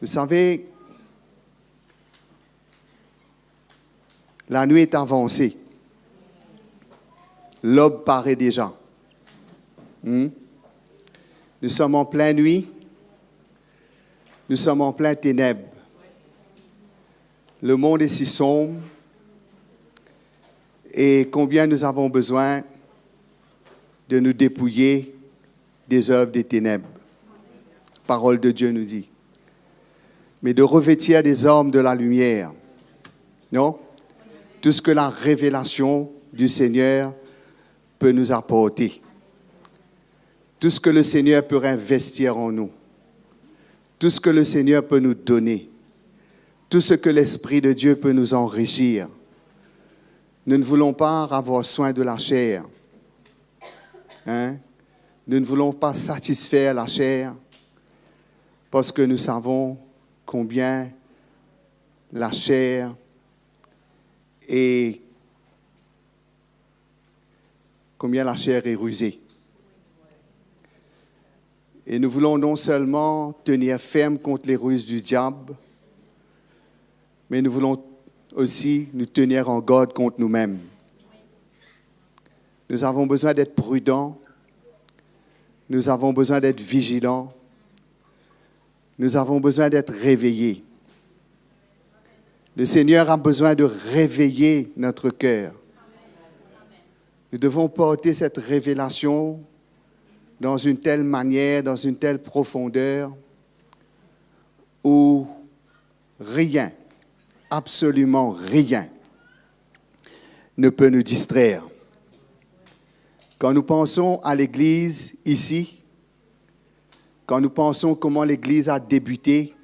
Vous savez, la nuit est avancée. L'aube paraît déjà. Nous sommes en pleine nuit. Nous sommes en plein ténèbres. Le monde est si sombre. Et combien nous avons besoin de nous dépouiller des œuvres des ténèbres. Parole de Dieu nous dit. Mais de revêtir des armes de la lumière. Non? Tout ce que la révélation du Seigneur peut nous apporter. Tout ce que le Seigneur peut investir en nous. Tout ce que le Seigneur peut nous donner. Tout ce que l'Esprit de Dieu peut nous enrichir. Nous ne voulons pas avoir soin de la chair. Hein? Nous ne voulons pas satisfaire la chair parce que nous savons combien la chair est rusée. Et nous voulons non seulement tenir ferme contre les ruses du diable, mais nous voulons aussi nous tenir en garde contre nous-mêmes. Nous avons besoin d'être prudents. Nous avons besoin d'être vigilants. Nous avons besoin d'être réveillés. Le Seigneur a besoin de réveiller notre cœur. Nous devons porter cette révélation dans une telle manière, dans une telle profondeur, où rien, absolument rien, ne peut nous distraire. Quand nous pensons à l'Église ici, quand nous pensons comment l'Église a débuté,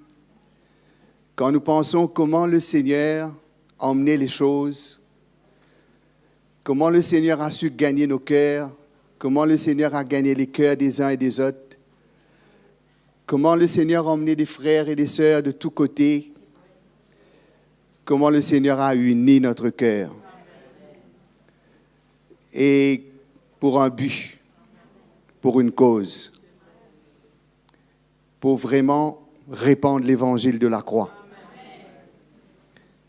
quand nous pensons comment le Seigneur a emmené les choses, comment le Seigneur a su gagner nos cœurs, comment le Seigneur a gagné les cœurs des uns et des autres, comment le Seigneur a emmené des frères et des sœurs de tous côtés, comment le Seigneur a uni notre cœur. Et pour un but, pour une cause, pour vraiment répandre l'évangile de la croix.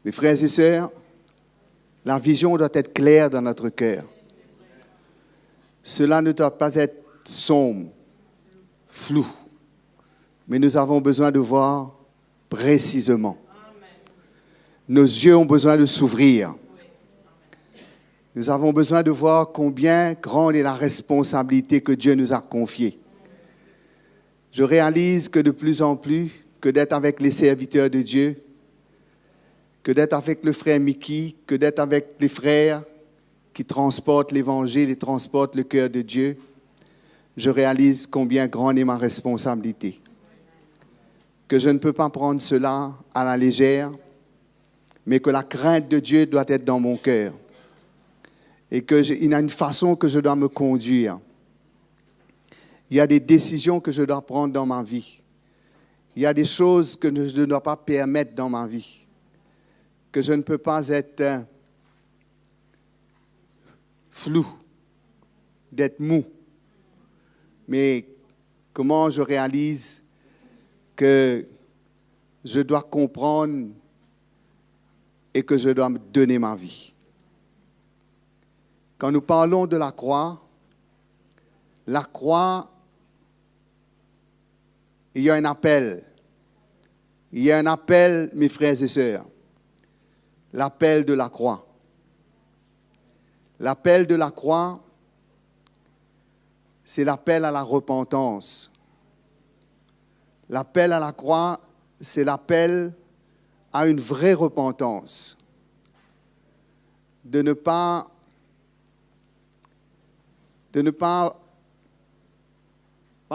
Mes frères et sœurs, la vision doit être claire dans notre cœur. Cela ne doit pas être sombre, flou, mais nous avons besoin de voir précisément. Nos yeux ont besoin de s'ouvrir. Nous avons besoin de voir combien grande est la responsabilité que Dieu nous a confiée. Je réalise que de plus en plus, que d'être avec les serviteurs de Dieu, que d'être avec le frère Mickey, que d'être avec les frères qui transportent l'Évangile et transportent le cœur de Dieu, je réalise combien grande est ma responsabilité. Que je ne peux pas prendre cela à la légère, mais que la crainte de Dieu doit être dans mon cœur. Et qu'il y a une façon que je dois me conduire. Il y a des décisions que je dois prendre dans ma vie. Il y a des choses que je ne dois pas permettre dans ma vie. Que je ne peux pas être flou, d'être mou. Mais comment je réalise que je dois comprendre et que je dois me donner ma vie. Quand nous parlons de la croix, il y a un appel. Il y a un appel, mes frères et sœurs. L'appel de la croix. L'appel de la croix, c'est l'appel à la repentance. L'appel à la croix, c'est l'appel à une vraie repentance. De ne pas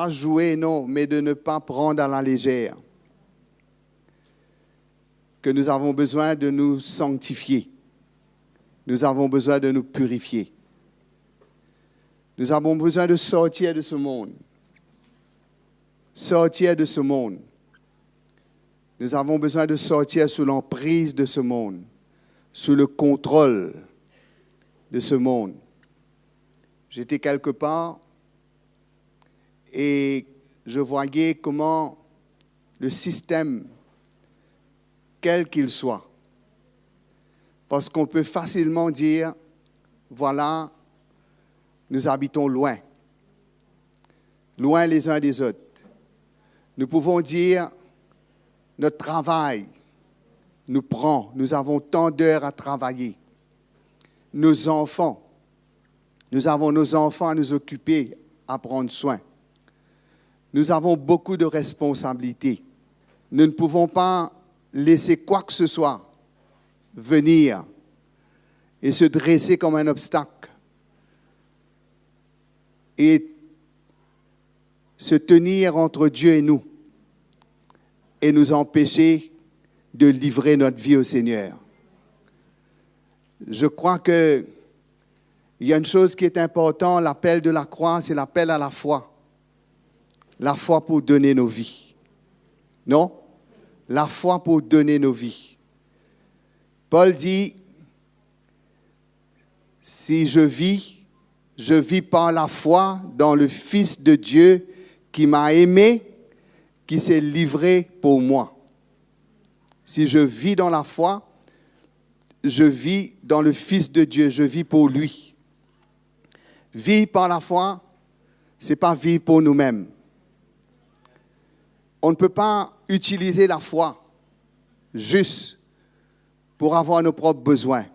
jouer, non, mais de ne pas prendre à la légère. Que nous avons besoin de nous sanctifier. Nous avons besoin de nous purifier. Nous avons besoin de sortir de ce monde. Sortir de ce monde. Nous avons besoin de sortir sous l'emprise de ce monde, sous le contrôle de ce monde. J'étais quelque part et je voyais comment le système quel qu'il soit. Parce qu'on peut facilement dire, voilà, nous habitons loin, loin les uns des autres. Nous pouvons dire, notre travail nous prend, nous avons tant d'heures à travailler. Nos enfants, nous avons nos enfants à nous occuper, à prendre soin. Nous avons beaucoup de responsabilités. Nous ne pouvons pas laisser quoi que ce soit venir et se dresser comme un obstacle et se tenir entre Dieu et nous empêcher de livrer notre vie au Seigneur. Je crois qu'il y a une chose qui est importante, l'appel de la croix, c'est l'appel à la foi. La foi pour donner nos vies. Non? La foi pour donner nos vies. Paul dit, si je vis par la foi dans le Fils de Dieu qui m'a aimé, qui s'est livré pour moi. Si je vis dans la foi, je vis dans le Fils de Dieu, je vis pour lui. Vivre par la foi, ce n'est pas vivre pour nous-mêmes. On ne peut pas utiliser la foi juste pour avoir nos propres besoins.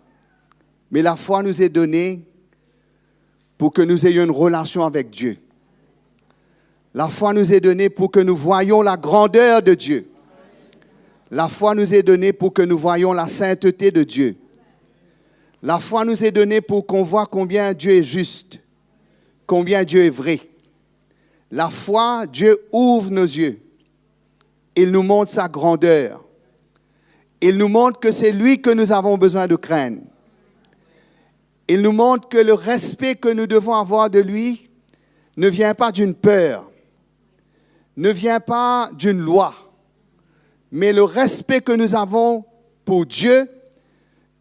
Mais la foi nous est donnée pour que nous ayons une relation avec Dieu. La foi nous est donnée pour que nous voyions la grandeur de Dieu. La foi nous est donnée pour que nous voyions la sainteté de Dieu. La foi nous est donnée pour qu'on voit combien Dieu est juste, combien Dieu est vrai. La foi, Dieu ouvre nos yeux. Il nous montre sa grandeur. Il nous montre que c'est lui que nous avons besoin de craindre. Il nous montre que le respect que nous devons avoir de lui ne vient pas d'une peur, ne vient pas d'une loi, mais le respect que nous avons pour Dieu,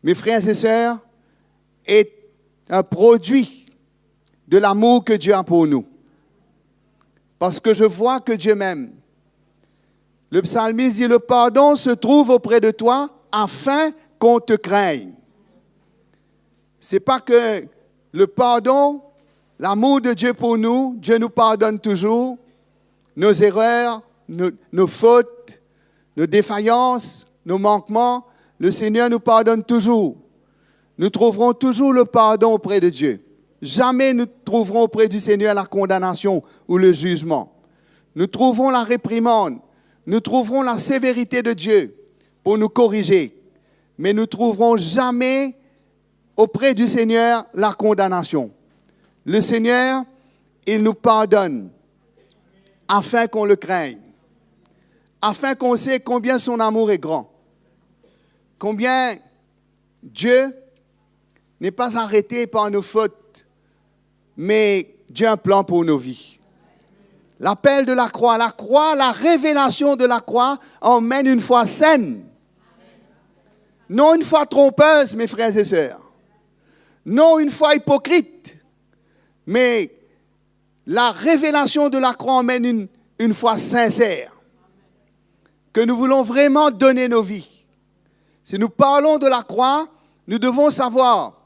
mes frères et sœurs, est un produit de l'amour que Dieu a pour nous. Parce que je vois que Dieu m'aime. Le psalmiste dit, le pardon se trouve auprès de toi afin qu'on te craigne. Ce n'est pas que le pardon, l'amour de Dieu pour nous, Dieu nous pardonne toujours, nos erreurs, nos fautes, nos défaillances, nos manquements, le Seigneur nous pardonne toujours. Nous trouverons toujours le pardon auprès de Dieu. Jamais nous trouverons auprès du Seigneur la condamnation ou le jugement. Nous trouverons la réprimande, nous trouverons la sévérité de Dieu pour nous corriger. Mais nous ne trouverons jamais auprès du Seigneur la condamnation. Le Seigneur, il nous pardonne afin qu'on le craigne, afin qu'on sait combien son amour est grand, combien Dieu n'est pas arrêté par nos fautes, mais Dieu a un plan pour nos vies. L'appel de la croix, la révélation de la croix emmène une foi saine, non une foi trompeuse, mes frères et sœurs, non une foi hypocrite, mais la révélation de la croix emmène une foi sincère, que nous voulons vraiment donner nos vies. Si nous parlons de la croix, nous devons savoir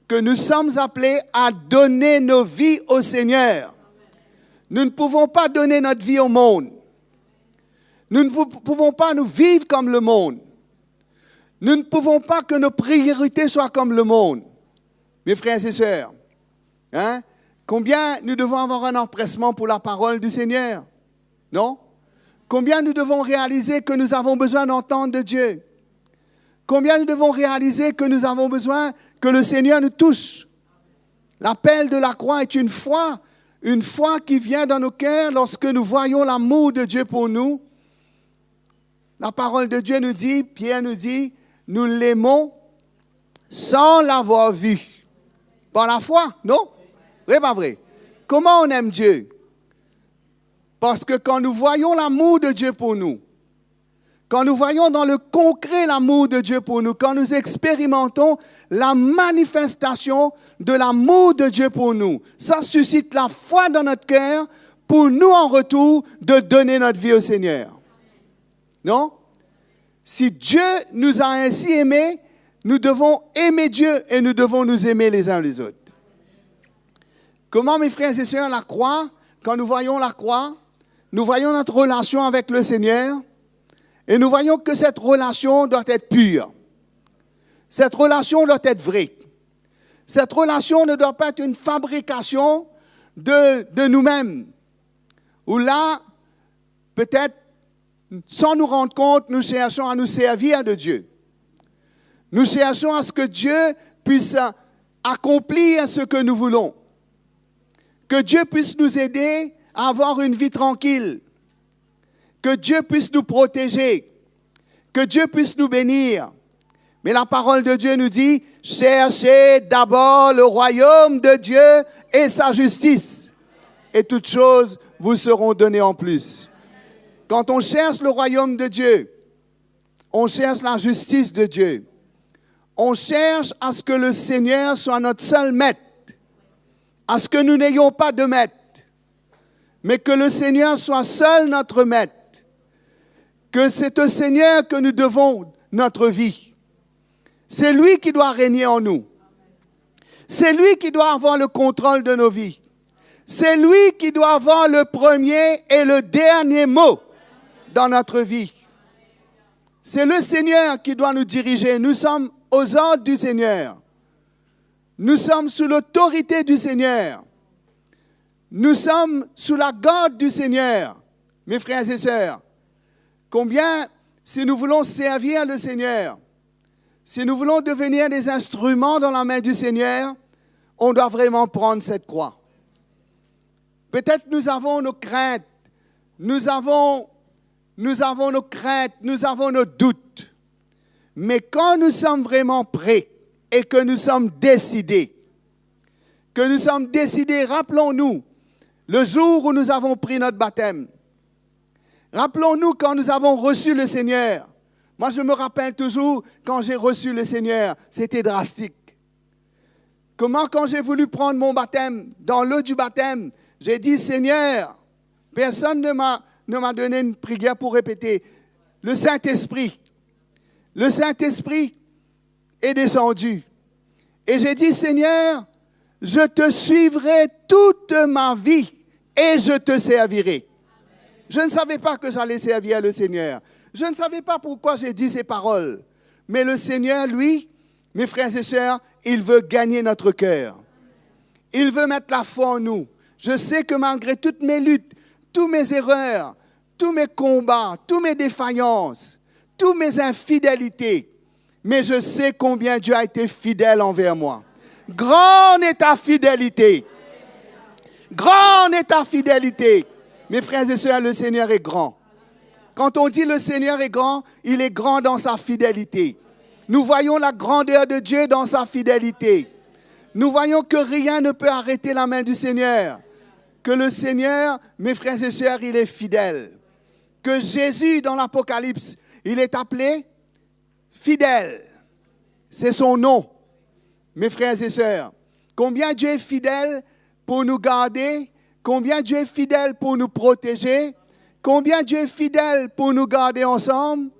que nous sommes appelés à donner nos vies au Seigneur. Nous ne pouvons pas donner notre vie au monde. Nous ne pouvons pas nous vivre comme le monde. Nous ne pouvons pas que nos priorités soient comme le monde. Mes frères et sœurs, combien nous devons avoir un empressement pour la parole du Seigneur? Non? Combien nous devons réaliser que nous avons besoin d'entendre de Dieu? Combien nous devons réaliser que nous avons besoin que le Seigneur nous touche? L'appel de la croix est une foi qui vient dans nos cœurs lorsque nous voyons l'amour de Dieu pour nous. La parole de Dieu nous dit, Pierre nous dit, nous l'aimons sans l'avoir vu. Par la foi, non? Vrai, pas vrai? Comment on aime Dieu? Parce que quand nous voyons l'amour de Dieu pour nous, quand nous voyons dans le concret l'amour de Dieu pour nous, quand nous expérimentons la manifestation de l'amour de Dieu pour nous, ça suscite la foi dans notre cœur pour nous en retour de donner notre vie au Seigneur. Non? Si Dieu nous a ainsi aimés, nous devons aimer Dieu et nous devons nous aimer les uns les autres. Comment, mes frères et sœurs, la croix, quand nous voyons la croix, nous voyons notre relation avec le Seigneur et nous voyons que cette relation doit être pure. Cette relation doit être vraie. Cette relation ne doit pas être une fabrication de nous-mêmes. Où là, peut-être, sans nous rendre compte, nous cherchons à nous servir de Dieu. Nous cherchons à ce que Dieu puisse accomplir ce que nous voulons. Que Dieu puisse nous aider à avoir une vie tranquille. Que Dieu puisse nous protéger. Que Dieu puisse nous bénir. Mais la parole de Dieu nous dit, cherchez d'abord le royaume de Dieu et sa justice. Et toutes choses vous seront données en plus. Quand on cherche le royaume de Dieu, on cherche la justice de Dieu. On cherche à ce que le Seigneur soit notre seul maître. À ce que nous n'ayons pas de maître. Mais que le Seigneur soit seul notre maître. Que c'est au Seigneur que nous devons notre vie. C'est lui qui doit régner en nous. C'est lui qui doit avoir le contrôle de nos vies. C'est lui qui doit avoir le premier et le dernier mot dans notre vie. C'est le Seigneur qui doit nous diriger. Nous sommes aux ordres du Seigneur. Nous sommes sous l'autorité du Seigneur. Nous sommes sous la garde du Seigneur. Mes frères et sœurs, combien, si nous voulons servir le Seigneur, si nous voulons devenir des instruments dans la main du Seigneur, on doit vraiment prendre cette croix. Peut-être nous avons nos craintes, nous avons nos craintes, nous avons nos doutes. Mais quand nous sommes vraiment prêts et que nous sommes décidés, rappelons-nous le jour où nous avons pris notre baptême. Rappelons-nous quand nous avons reçu le Seigneur. Moi, je me rappelle toujours, quand j'ai reçu le Seigneur, c'était drastique. Comment, quand j'ai voulu prendre mon baptême, dans l'eau du baptême, j'ai dit, Seigneur, personne ne m'a donné une prière pour répéter. Le Saint-Esprit est descendu. Et j'ai dit, Seigneur, je te suivrai toute ma vie et je te servirai. Je ne savais pas que j'allais servir le Seigneur. Je ne savais pas pourquoi j'ai dit ces paroles. Mais le Seigneur, lui, mes frères et sœurs, il veut gagner notre cœur. Il veut mettre la foi en nous. Je sais que malgré toutes mes luttes, toutes mes erreurs, tous mes combats, toutes mes défaillances, toutes mes infidélités, mais je sais combien Dieu a été fidèle envers moi. Grande est ta fidélité. Grande est ta fidélité. Mes frères et sœurs, le Seigneur est grand. Quand on dit le Seigneur est grand, il est grand dans sa fidélité. Nous voyons la grandeur de Dieu dans sa fidélité. Nous voyons que rien ne peut arrêter la main du Seigneur. Que le Seigneur, mes frères et sœurs, il est fidèle. Que Jésus, dans l'Apocalypse, il est appelé fidèle. C'est son nom, mes frères et sœurs. Combien Dieu est fidèle pour nous garder, combien Dieu est fidèle pour nous protéger, combien Dieu est fidèle pour nous garder ensemble,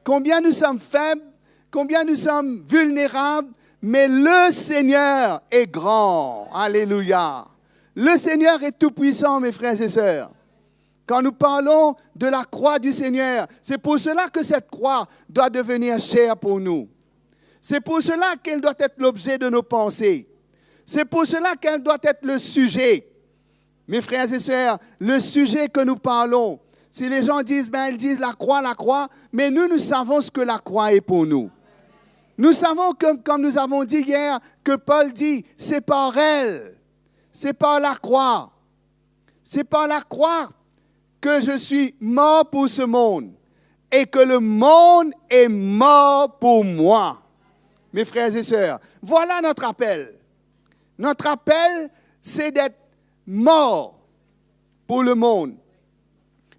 combien nous sommes faibles, combien nous sommes vulnérables, mais le Seigneur est grand. Alléluia. Le Seigneur est tout-puissant, mes frères et sœurs. Quand nous parlons de la croix du Seigneur, c'est pour cela que cette croix doit devenir chère pour nous. C'est pour cela qu'elle doit être l'objet de nos pensées. C'est pour cela qu'elle doit être le sujet. Mes frères et sœurs, le sujet que nous parlons, si les gens disent, ils disent la croix, mais nous savons ce que la croix est pour nous. Nous savons, comme nous avons dit hier, que Paul dit, c'est par elle, c'est par la croix. C'est par la croix que je suis mort pour ce monde et que le monde est mort pour moi. Mes frères et sœurs, voilà notre appel. Notre appel, c'est d'être mort pour le monde,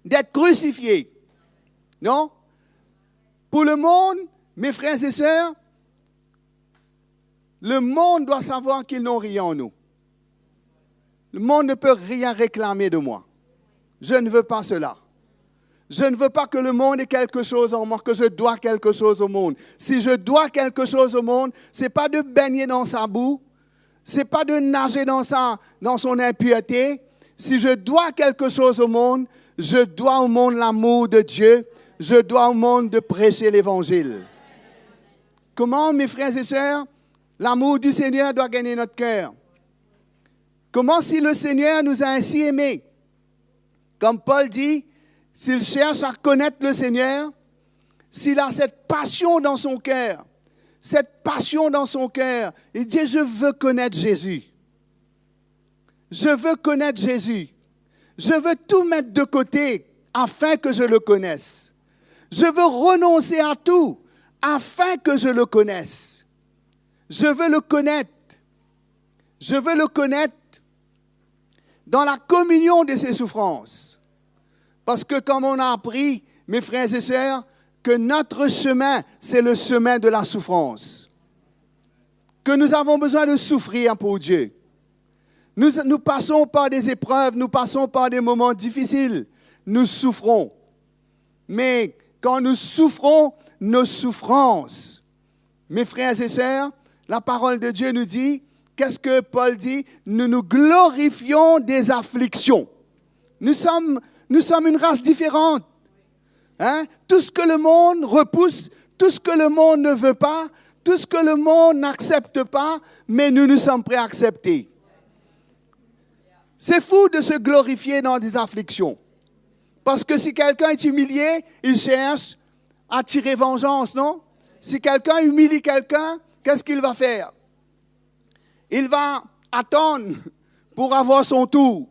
d'être crucifié. Non? Pour le monde, mes frères et sœurs, le monde doit savoir qu'ils n'ont rien en nous. Le monde ne peut rien réclamer de moi. Je ne veux pas cela. Je ne veux pas que le monde ait quelque chose en moi, que je dois quelque chose au monde. Si je dois quelque chose au monde, ce n'est pas de baigner dans sa boue, ce n'est pas de nager dans son impureté. Si je dois quelque chose au monde, je dois au monde l'amour de Dieu, je dois au monde de prêcher l'Évangile. Comment, mes frères et sœurs, l'amour du Seigneur doit gagner notre cœur? Comment, si le Seigneur nous a ainsi aimés? Comme Paul dit, s'il cherche à connaître le Seigneur, s'il a cette passion dans son cœur, il dit, je veux connaître Jésus. Je veux connaître Jésus. Je veux tout mettre de côté afin que je le connaisse. Je veux renoncer à tout afin que je le connaisse. Je veux le connaître. Je veux le connaître dans la communion de ses souffrances. Parce que comme on a appris, mes frères et sœurs, que notre chemin, c'est le chemin de la souffrance. Que nous avons besoin de souffrir pour Dieu. Nous passons par des épreuves, nous passons par des moments difficiles. Nous souffrons. Mais quand nous souffrons, nos souffrances, mes frères et sœurs, la parole de Dieu nous dit, qu'est-ce que Paul dit? Nous nous glorifions des afflictions. Nous sommes une race différente. Hein? Tout ce que le monde repousse, tout ce que le monde ne veut pas, tout ce que le monde n'accepte pas, mais nous sommes prêts à accepter. C'est fou de se glorifier dans des afflictions. Parce que si quelqu'un est humilié, il cherche à tirer vengeance, non? Si quelqu'un humilie quelqu'un, qu'est-ce qu'il va faire? Il va attendre pour avoir son tour,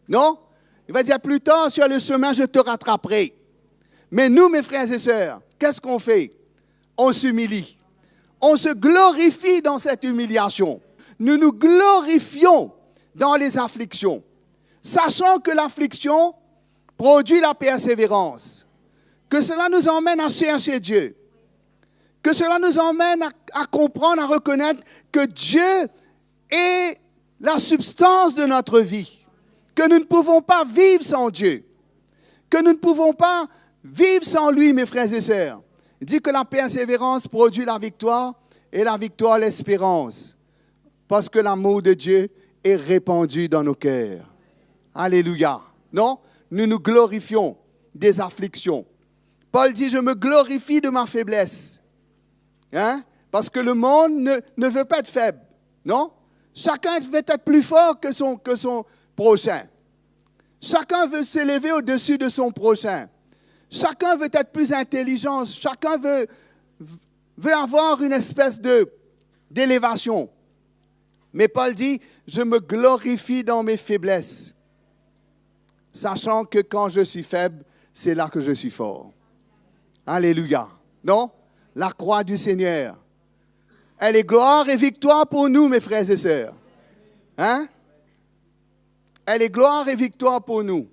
non? Il va dire, plus tard sur le chemin, je te rattraperai. Mais nous, mes frères et sœurs, qu'est-ce qu'on fait? On s'humilie. On se glorifie dans cette humiliation. Nous nous glorifions dans les afflictions, sachant que l'affliction produit la persévérance, que cela nous emmène à chercher Dieu, que cela nous emmène à comprendre, à reconnaître que Dieu est la substance de notre vie, que nous ne pouvons pas vivre sans Dieu, que nous ne pouvons pas vivre sans lui, mes frères et sœurs. Il dit que la persévérance produit la victoire et la victoire l'espérance, parce que l'amour de Dieu est répandu dans nos cœurs. Alléluia. Non? Nous nous glorifions des afflictions. Paul dit, je me glorifie de ma faiblesse. Hein? Parce que le monde ne veut pas être faible. Non? Chacun veut être plus fort que son prochain. Chacun veut s'élever au-dessus de son prochain. Chacun veut être plus intelligent. Chacun veut avoir une espèce d'élévation. Mais Paul dit, je me glorifie dans mes faiblesses, sachant que quand je suis faible, c'est là que je suis fort. Alléluia. Non? La croix du Seigneur. Elle est gloire et victoire pour nous, mes frères et sœurs. Hein? Elle est gloire et victoire pour nous.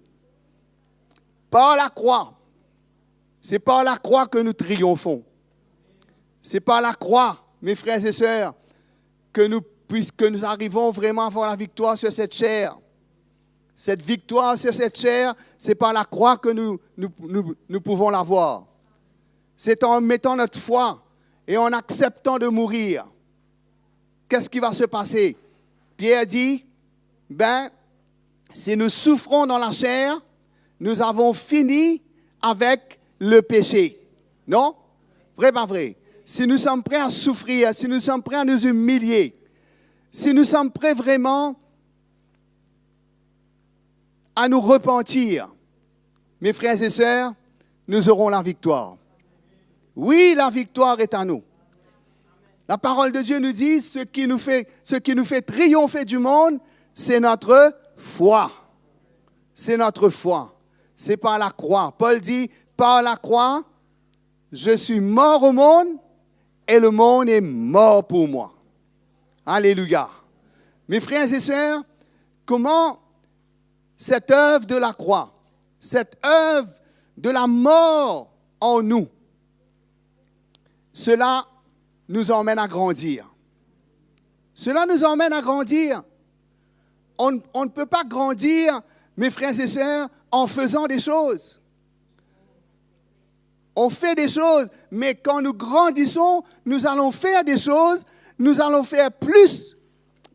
Par la croix. C'est par la croix que nous triomphons. C'est par la croix, mes frères et sœurs, que nous arrivons vraiment à avoir la victoire sur cette chair. Cette victoire sur cette chair, c'est par la croix que nous pouvons l'avoir. C'est en mettant notre foi et en acceptant de mourir. Qu'est-ce qui va se passer? Pierre dit, si nous souffrons dans la chair, nous avons fini avec le péché. Non? Vrai, pas vrai? Si nous sommes prêts à souffrir, si nous sommes prêts à nous humilier, si nous sommes prêts vraiment à nous repentir, mes frères et sœurs, nous aurons la victoire. Oui, la victoire est à nous. La parole de Dieu nous dit, ce qui nous fait triompher du monde, c'est notre foi. C'est notre foi. C'est par la croix. Paul dit, par la croix, je suis mort au monde et le monde est mort pour moi. Alléluia. Mes frères et sœurs, comment cette œuvre de la croix, cette œuvre de la mort en nous, cela nous emmène à grandir. Cela nous emmène à grandir. On ne peut pas grandir, mes frères et sœurs, en faisant des choses. on fait des choses, mais quand nous grandissons, nous allons faire des choses, nous allons faire plus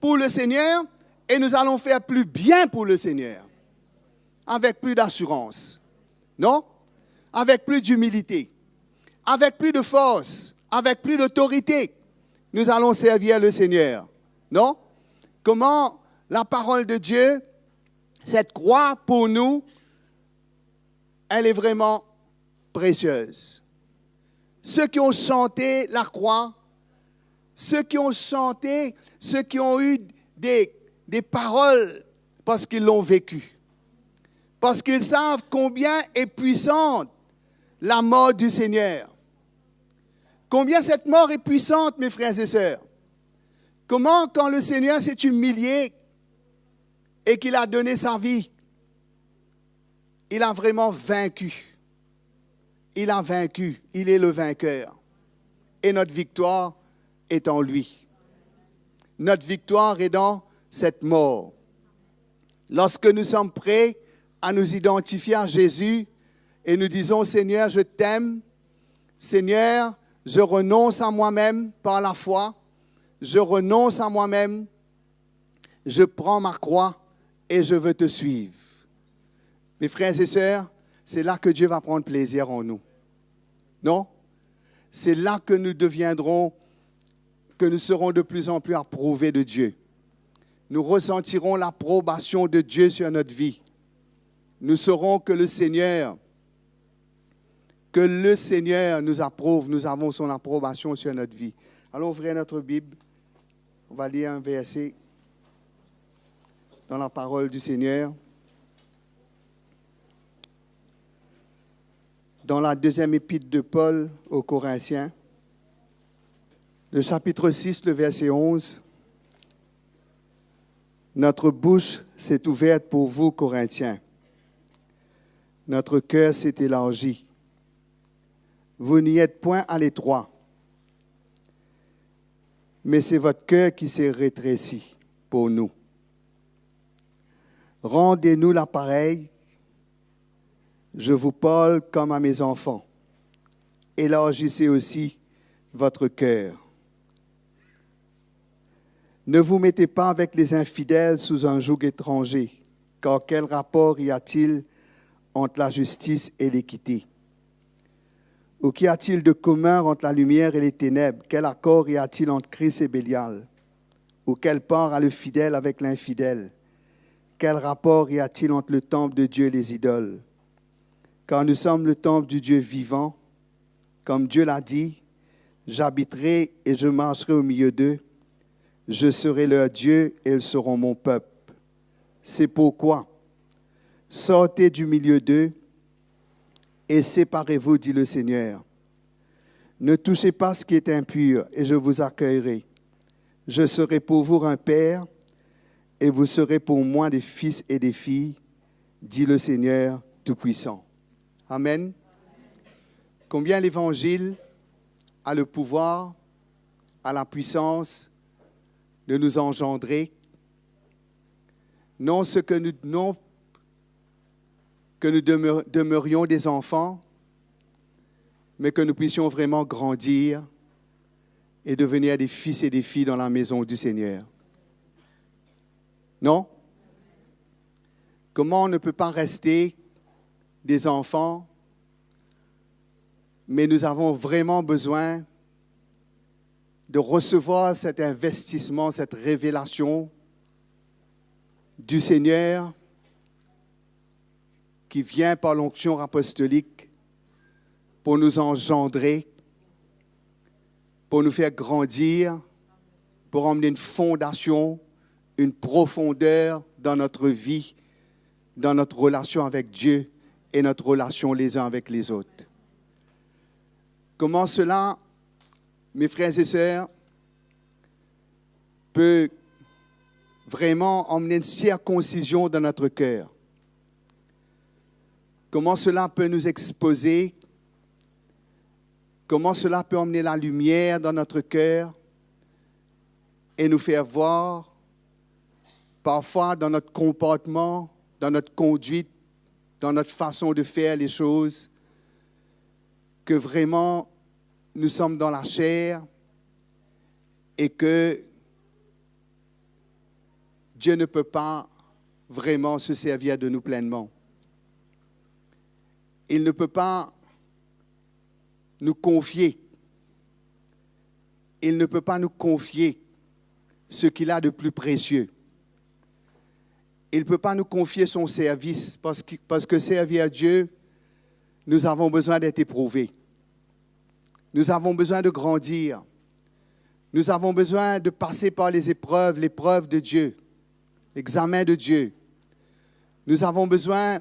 pour le Seigneur et nous allons faire plus bien pour le Seigneur. Avec plus d'assurance, non? Avec plus d'humilité, avec plus de force, avec plus d'autorité, nous allons servir le Seigneur, non? Comment la parole de Dieu, cette croix pour nous, elle est vraiment précieuse. Ceux qui ont chanté la croix, ceux qui ont chanté, ceux qui ont eu des paroles parce qu'ils l'ont vécu. Parce qu'ils savent combien est puissante la mort du Seigneur. Combien cette mort est puissante, mes frères et sœurs. Comment, quand le Seigneur s'est humilié et qu'il a donné sa vie, il a vraiment vaincu. Il a vaincu. Il est le vainqueur. Et notre victoire est en lui. Notre victoire est dans cette mort. Lorsque nous sommes prêts à nous identifier à Jésus et nous disons, Seigneur, je t'aime. Seigneur, je renonce à moi-même par la foi. Je renonce à moi-même. Je prends ma croix et je veux te suivre. Mes frères et sœurs, c'est là que Dieu va prendre plaisir en nous. Non? C'est là que nous deviendrons, que nous serons de plus en plus approuvés de Dieu. Nous ressentirons l'approbation de Dieu sur notre vie. Nous saurons que le Seigneur nous approuve, nous avons son approbation sur notre vie. Allons ouvrir notre Bible. On va lire un verset dans la parole du Seigneur. Dans la deuxième épître de Paul aux Corinthiens, le chapitre 6, le verset 11. Notre bouche s'est ouverte pour vous, Corinthiens. Notre cœur s'est élargi. Vous n'y êtes point à l'étroit, mais c'est votre cœur qui s'est rétréci pour nous. Rendez-nous l'appareil. Je vous parle comme à mes enfants. Élargissez aussi votre cœur. Ne vous mettez pas avec les infidèles sous un joug étranger, car quel rapport y a-t-il entre la justice et l'équité? Ou qu'y a-t-il de commun entre la lumière et les ténèbres? Quel accord y a-t-il entre Christ et Bélial? Ou quelle part a le fidèle avec l'infidèle? Quel rapport y a-t-il entre le temple de Dieu et les idoles? Car nous sommes le temple du Dieu vivant. Comme Dieu l'a dit, j'habiterai et je marcherai au milieu d'eux. Je serai leur Dieu et ils seront mon peuple. C'est pourquoi, sortez du milieu d'eux et séparez-vous, dit le Seigneur. Ne touchez pas ce qui est impur et je vous accueillerai. Je serai pour vous un père et vous serez pour moi des fils et des filles, dit le Seigneur Tout-Puissant. Amen. Combien l'Évangile a le pouvoir, a la puissance de nous engendrer, non que nous demeurions des enfants, mais que nous puissions vraiment grandir et devenir des fils et des filles dans la maison du Seigneur. Non? Comment on ne peut pas rester des enfants, mais nous avons vraiment besoin de recevoir cet investissement, cette révélation du Seigneur qui vient par l'onction apostolique pour nous engendrer, pour nous faire grandir, pour emmener une fondation, une profondeur dans notre vie, dans notre relation avec Dieu et notre relation les uns avec les autres. Comment cela, mes frères et sœurs, peut vraiment emmener une circoncision dans notre cœur? Comment cela peut nous exposer? Comment cela peut emmener la lumière dans notre cœur et nous faire voir, parfois dans notre comportement, dans notre conduite, dans notre façon de faire les choses, que vraiment nous sommes dans la chair et que Dieu ne peut pas vraiment se servir de nous pleinement. Il ne peut pas nous confier. Il ne peut pas nous confier ce qu'il a de plus précieux. Il ne peut pas nous confier son service parce que servir à Dieu, nous avons besoin d'être éprouvés. Nous avons besoin de grandir. Nous avons besoin de passer par l'épreuve de Dieu, l'examen de Dieu. Nous avons besoin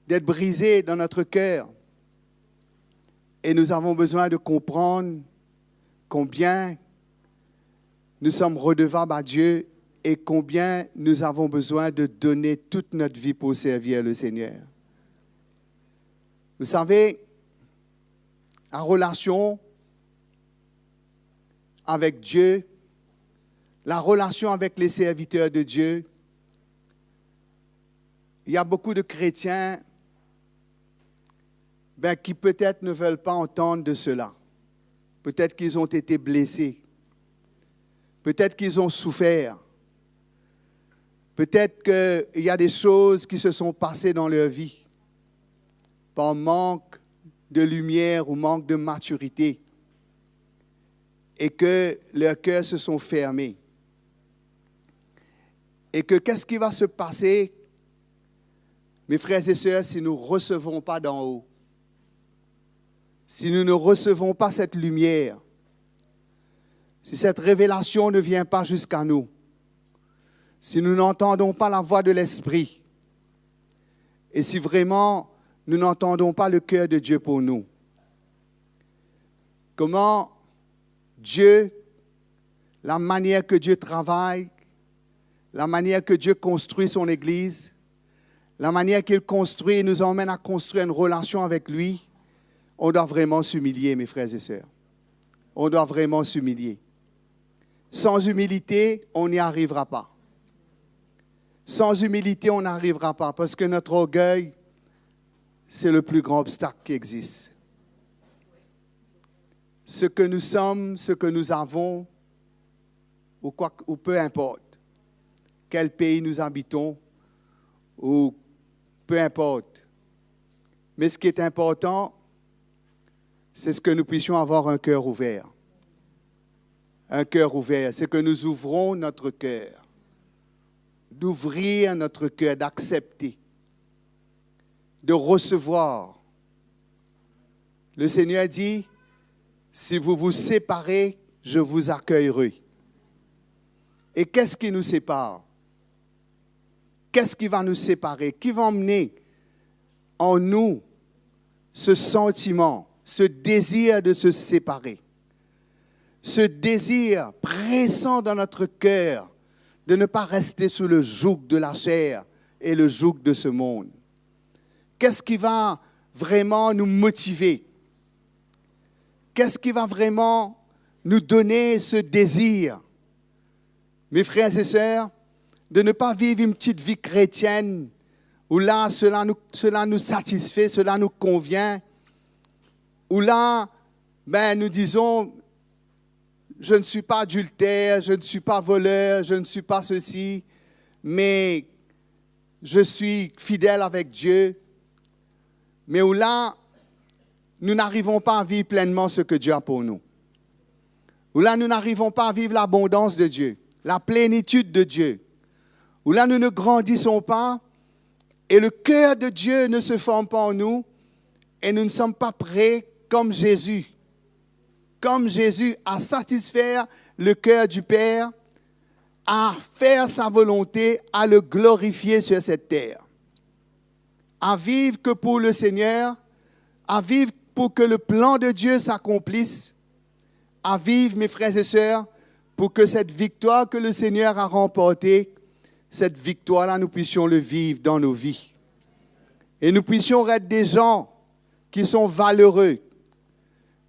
d'être brisés dans notre cœur. Et nous avons besoin de comprendre combien nous sommes redevables à Dieu et combien nous avons besoin de donner toute notre vie pour servir le Seigneur. Vous savez, la relation avec Dieu, la relation avec les serviteurs de Dieu, il y a beaucoup de chrétiens qui peut-être ne veulent pas entendre de cela. Peut-être qu'ils ont été blessés. Peut-être qu'ils ont souffert. Peut-être qu'il y a des choses qui se sont passées dans leur vie par manque de lumière ou manque de maturité et que leurs cœurs se sont fermés. Et que qu'est-ce qui va se passer, mes frères et sœurs, si nous ne recevons pas d'en haut? Si nous ne recevons pas cette lumière, si cette révélation ne vient pas jusqu'à nous, si nous n'entendons pas la voix de l'Esprit, et si vraiment nous n'entendons pas le cœur de Dieu pour nous, comment Dieu, la manière que Dieu travaille, la manière que Dieu construit son Église, la manière qu'il construit et nous emmène à construire une relation avec lui, on doit vraiment s'humilier, mes frères et sœurs. On doit vraiment s'humilier. Sans humilité, on n'y arrivera pas. Sans humilité, on n'arrivera pas parce que notre orgueil, c'est le plus grand obstacle qui existe. Ce que nous sommes, ce que nous avons, ou peu importe, quel pays nous habitons, ou peu importe. Mais ce qui est important, c'est ce que nous puissions avoir un cœur ouvert. Un cœur ouvert, c'est que nous ouvrons notre cœur. D'ouvrir notre cœur, d'accepter, de recevoir. Le Seigneur dit, si vous vous séparez, je vous accueillerai. Et qu'est-ce qui nous sépare? Qu'est-ce qui va nous séparer? Qui va emmener en nous ce sentiment, ce désir de se séparer? Ce désir pressant dans notre cœur de ne pas rester sous le joug de la chair et le joug de ce monde. Qu'est-ce qui va vraiment nous motiver? Qu'est-ce qui va vraiment nous donner ce désir? Mes frères et sœurs, de ne pas vivre une petite vie chrétienne où là, cela nous satisfait, cela nous convient, où là, nous disons, je ne suis pas adultère, je ne suis pas voleur, je ne suis pas ceci, mais je suis fidèle avec Dieu. Mais où là, nous n'arrivons pas à vivre pleinement ce que Dieu a pour nous. Où là, nous n'arrivons pas à vivre l'abondance de Dieu, la plénitude de Dieu. Où là, nous ne grandissons pas et le cœur de Dieu ne se forme pas en nous et nous ne sommes pas prêts comme Jésus à satisfaire le cœur du Père, à faire sa volonté, à le glorifier sur cette terre. À vivre que pour le Seigneur, à vivre pour que le plan de Dieu s'accomplisse, à vivre, mes frères et sœurs, pour que cette victoire que le Seigneur a remportée, cette victoire-là, nous puissions le vivre dans nos vies. Et nous puissions être des gens qui sont valeureux,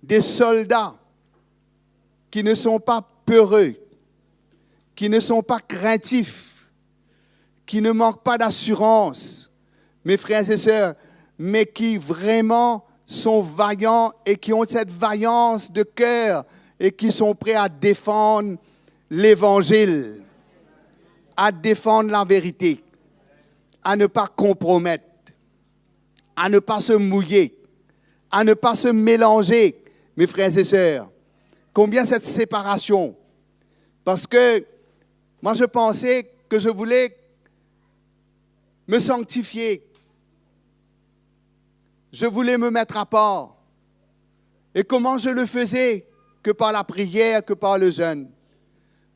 des soldats qui ne sont pas peureux, qui ne sont pas craintifs, qui ne manquent pas d'assurance, mes frères et sœurs, mais qui vraiment sont vaillants et qui ont cette vaillance de cœur et qui sont prêts à défendre l'Évangile, à défendre la vérité, à ne pas compromettre, à ne pas se mouiller, à ne pas se mélanger, mes frères et sœurs. Combien cette séparation? Parce que moi, je pensais que je voulais me sanctifier. Je voulais me mettre à part. Et comment je le faisais? Que par la prière, que par le jeûne.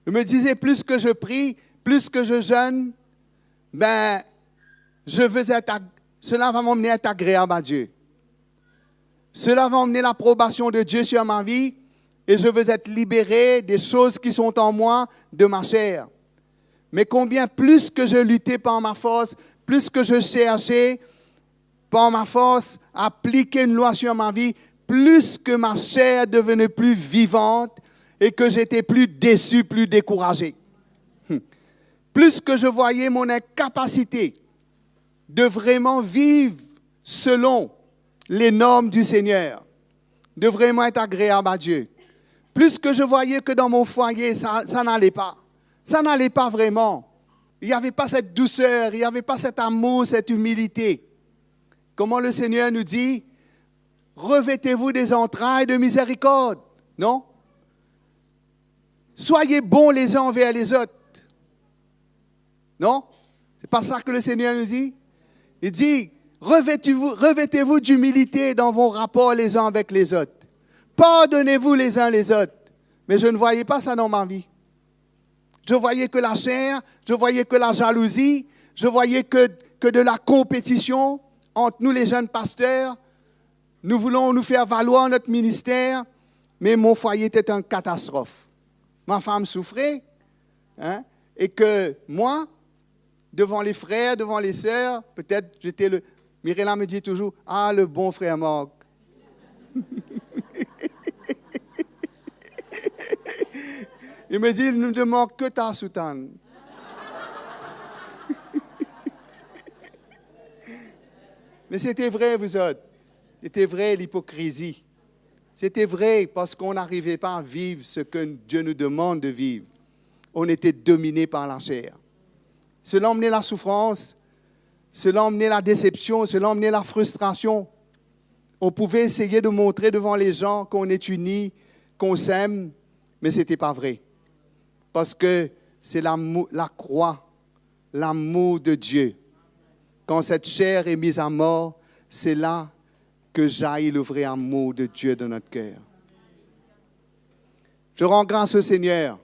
Je me disais, plus que je prie, plus que je jeûne, cela va m'emmener à être agréable à Dieu. Cela va emmener l'approbation de Dieu sur ma vie et je veux être libéré des choses qui sont en moi, de ma chair. Mais combien plus que je luttais par ma force, plus que je cherchais par ma force à appliquer une loi sur ma vie, plus que ma chair devenait plus vivante et que j'étais plus déçu, plus découragé. Plus que je voyais mon incapacité de vraiment vivre selon les normes du Seigneur, de vraiment être agréable à Dieu. Plus que je voyais que dans mon foyer, ça n'allait pas. Ça n'allait pas vraiment. Il n'y avait pas cette douceur, il n'y avait pas cet amour, cette humilité. Comment le Seigneur nous dit, revêtez-vous des entrailles de miséricorde, non? Soyez bons les uns envers les autres. Non? C'est pas ça que le Seigneur nous dit? Il dit, revêtez-vous d'humilité dans vos rapports les uns avec les autres. Pardonnez-vous les uns les autres. Mais je ne voyais pas ça dans ma vie. Je voyais que la chair, je voyais que la jalousie, je voyais que de la compétition entre nous les jeunes pasteurs. Nous voulons nous faire valoir notre ministère, mais mon foyer était une catastrophe. Ma femme souffrait, hein, et que moi, devant les frères, devant les sœurs, peut-être j'étais le... Mirella me dit toujours, « Ah, le bon frère Marc. » Il me dit, « Il ne me manque que ta soutane. » Mais c'était vrai, vous autres. C'était vrai, l'hypocrisie. C'était vrai parce qu'on n'arrivait pas à vivre ce que Dieu nous demande de vivre. On était dominé par la chair. Cela emmenait la souffrance, cela emmenait la déception, cela emmenait la frustration. On pouvait essayer de montrer devant les gens qu'on est unis, qu'on s'aime, mais ce n'était pas vrai. Parce que c'est la croix, l'amour de Dieu. Quand cette chair est mise à mort, c'est là que jaillit le vrai amour de Dieu dans notre cœur. Je rends grâce au Seigneur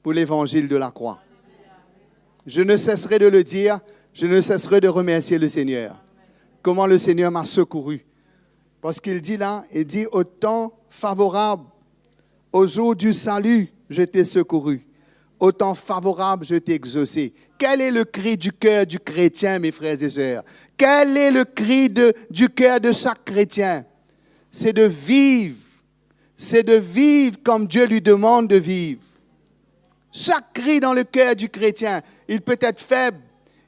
pour l'évangile de la croix. Je ne cesserai de le dire, je ne cesserai de remercier le Seigneur. Comment le Seigneur m'a secouru. Parce qu'il dit là, il dit au temps favorable, au jour du salut, je t'ai secouru. Au temps favorable, je t'ai exaucé. Quel est le cri du cœur du chrétien, mes frères et sœurs? Quel est le cri du cœur de chaque chrétien? C'est de vivre comme Dieu lui demande de vivre. Chaque cri dans le cœur du chrétien, il peut être faible,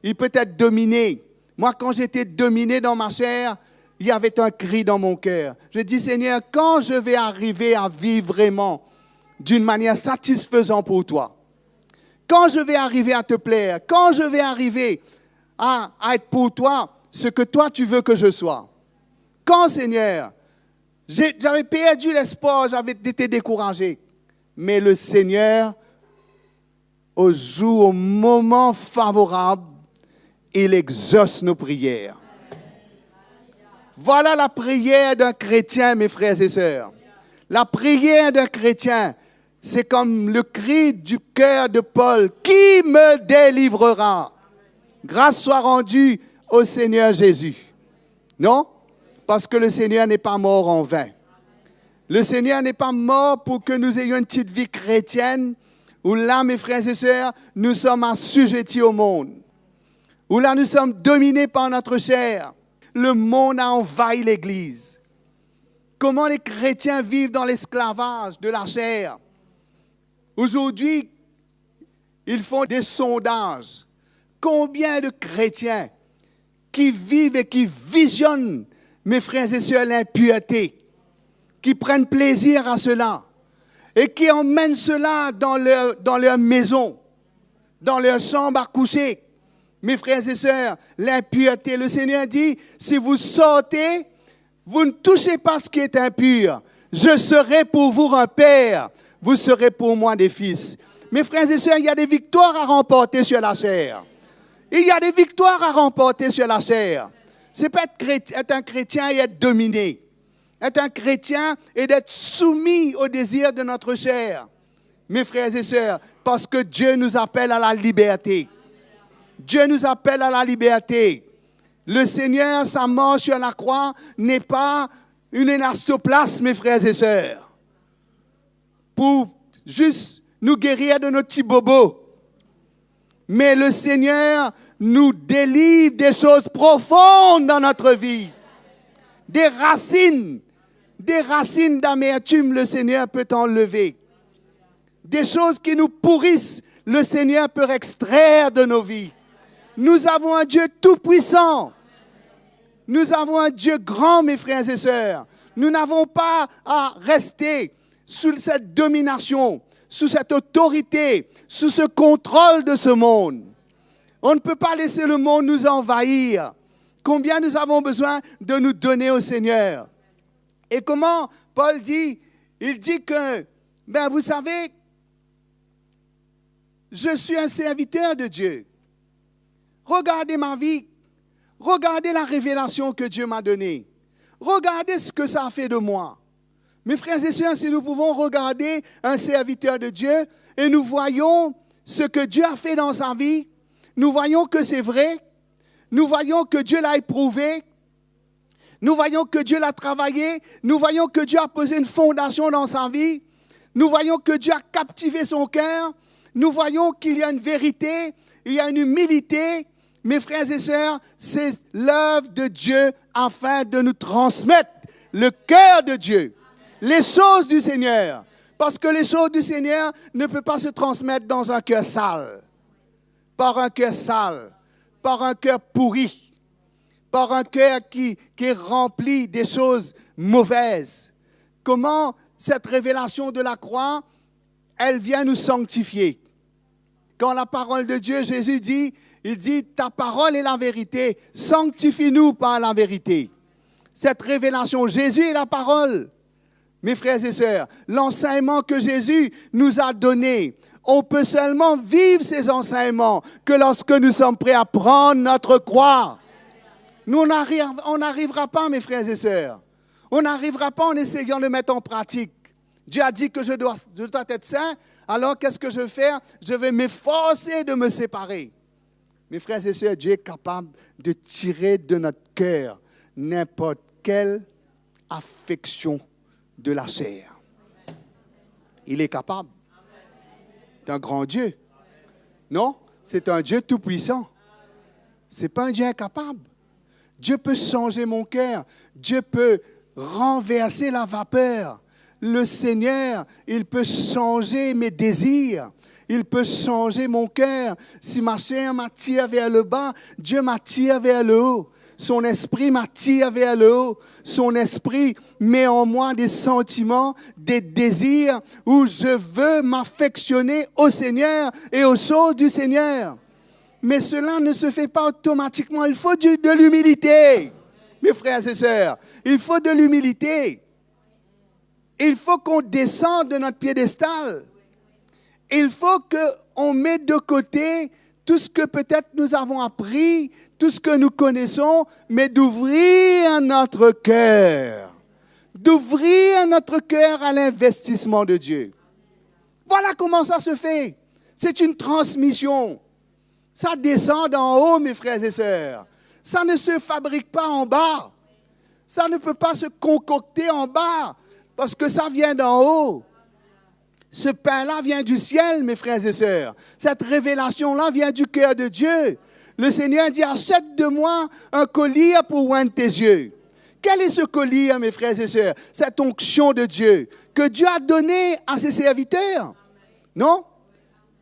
il peut être dominé. Moi, quand j'étais dominé dans ma chair, il y avait un cri dans mon cœur. Je dis, Seigneur, quand je vais arriver à vivre vraiment d'une manière satisfaisante pour toi, quand je vais arriver à te plaire, quand je vais arriver à être pour toi ce que toi tu veux que je sois. Quand, Seigneur, j'avais perdu l'espoir, j'avais été découragé. Mais le Seigneur, au moment favorable, il exauce nos prières. Voilà la prière d'un chrétien, mes frères et sœurs. La prière d'un chrétien, c'est comme le cri du cœur de Paul. Qui me délivrera? Grâce soit rendue au Seigneur Jésus. Non? Parce que le Seigneur n'est pas mort en vain. Le Seigneur n'est pas mort pour que nous ayons une petite vie chrétienne où là, mes frères et sœurs, nous sommes assujettis au monde. Où là, nous sommes dominés par notre chair. Le monde a envahi l'Église. Comment les chrétiens vivent dans l'esclavage de la chair? Aujourd'hui, ils font des sondages. Combien de chrétiens qui vivent et qui visionnent mes frères et sœurs, l'impureté, qui prennent plaisir à cela et qui emmènent cela dans leur maison, dans leur chambre à coucher. Mes frères et sœurs, l'impureté, le Seigneur dit, si vous sortez, vous ne touchez pas ce qui est impur. Je serai pour vous un père, vous serez pour moi des fils. Mes frères et sœurs, il y a des victoires à remporter sur la chair. Il y a des victoires à remporter sur la chair. C'est pas être un chrétien et être dominé. Être un chrétien et d'être soumis au désir de notre chair. Mes frères et sœurs, parce que Dieu nous appelle à la liberté. Dieu nous appelle à la liberté. Le Seigneur, sa mort sur la croix, n'est pas une énastoplace, mes frères et sœurs, pour juste nous guérir de nos petits bobos. Mais le Seigneur nous délivre des choses profondes dans notre vie. Des racines d'amertume, le Seigneur peut enlever. Des choses qui nous pourrissent, le Seigneur peut extraire de nos vies. Nous avons un Dieu tout-puissant. Nous avons un Dieu grand, mes frères et sœurs. Nous n'avons pas à rester sous cette domination, sous cette autorité, sous ce contrôle de ce monde. On ne peut pas laisser le monde nous envahir. Combien nous avons besoin de nous donner au Seigneur. Et comment Paul dit? Il dit que, vous savez, je suis un serviteur de Dieu. Regardez ma vie. Regardez la révélation que Dieu m'a donnée. Regardez ce que ça a fait de moi. Mes frères et sœurs, si nous pouvons regarder un serviteur de Dieu et nous voyons ce que Dieu a fait dans sa vie, nous voyons que c'est vrai, nous voyons que Dieu l'a éprouvé, nous voyons que Dieu l'a travaillé, nous voyons que Dieu a posé une fondation dans sa vie, nous voyons que Dieu a captivé son cœur, nous voyons qu'il y a une vérité, il y a une humilité. Mes frères et sœurs, c'est l'œuvre de Dieu afin de nous transmettre le cœur de Dieu, les choses du Seigneur. Parce que les choses du Seigneur ne peuvent pas se transmettre dans un cœur sale, par un cœur pourri, par un cœur qui est rempli des choses mauvaises. Comment cette révélation de la croix, elle vient nous sanctifier. Quand la parole de Dieu, Jésus dit, il dit, ta parole est la vérité, sanctifie-nous par la vérité. Cette révélation, Jésus est la parole. Mes frères et sœurs, l'enseignement que Jésus nous a donné, on peut seulement vivre ces enseignements que lorsque nous sommes prêts à prendre notre croix. Nous, on n'arrivera pas, mes frères et sœurs. On n'arrivera pas en essayant de mettre en pratique. Dieu a dit que je dois être saint, alors qu'est-ce que je vais faire? Je vais m'efforcer de me séparer. Mes frères et sœurs, Dieu est capable de tirer de notre cœur n'importe quelle affection de la chair. Il est capable. C'est un grand Dieu. Non? C'est un Dieu tout-puissant. Ce n'est pas un Dieu incapable. Dieu peut changer mon cœur. Dieu peut renverser la vapeur. Le Seigneur, il peut changer mes désirs. Il peut changer mon cœur. Si ma chair m'attire vers le bas, Dieu m'attire vers le haut. Son esprit m'attire vers le haut. Son esprit met en moi des sentiments, des désirs où je veux m'affectionner au Seigneur et aux choses du Seigneur. Mais cela ne se fait pas automatiquement. Il faut de l'humilité, mes frères et sœurs. Il faut de l'humilité. Il faut qu'on descende de notre piédestal. Il faut qu'on mette de côté tout ce que peut-être nous avons appris, tout ce que nous connaissons, mais d'ouvrir notre cœur. D'ouvrir notre cœur à l'investissement de Dieu. Voilà comment ça se fait. C'est une transmission. Ça descend d'en haut, mes frères et sœurs. Ça ne se fabrique pas en bas. Ça ne peut pas se concocter en bas, parce que ça vient d'en haut. Ce pain-là vient du ciel, mes frères et sœurs. Cette révélation-là vient du cœur de Dieu. Le Seigneur dit, achète de moi un collier pour oindre tes yeux. Quel est ce collier, mes frères et sœurs? Cette onction de Dieu que Dieu a donnée à ses serviteurs. Non?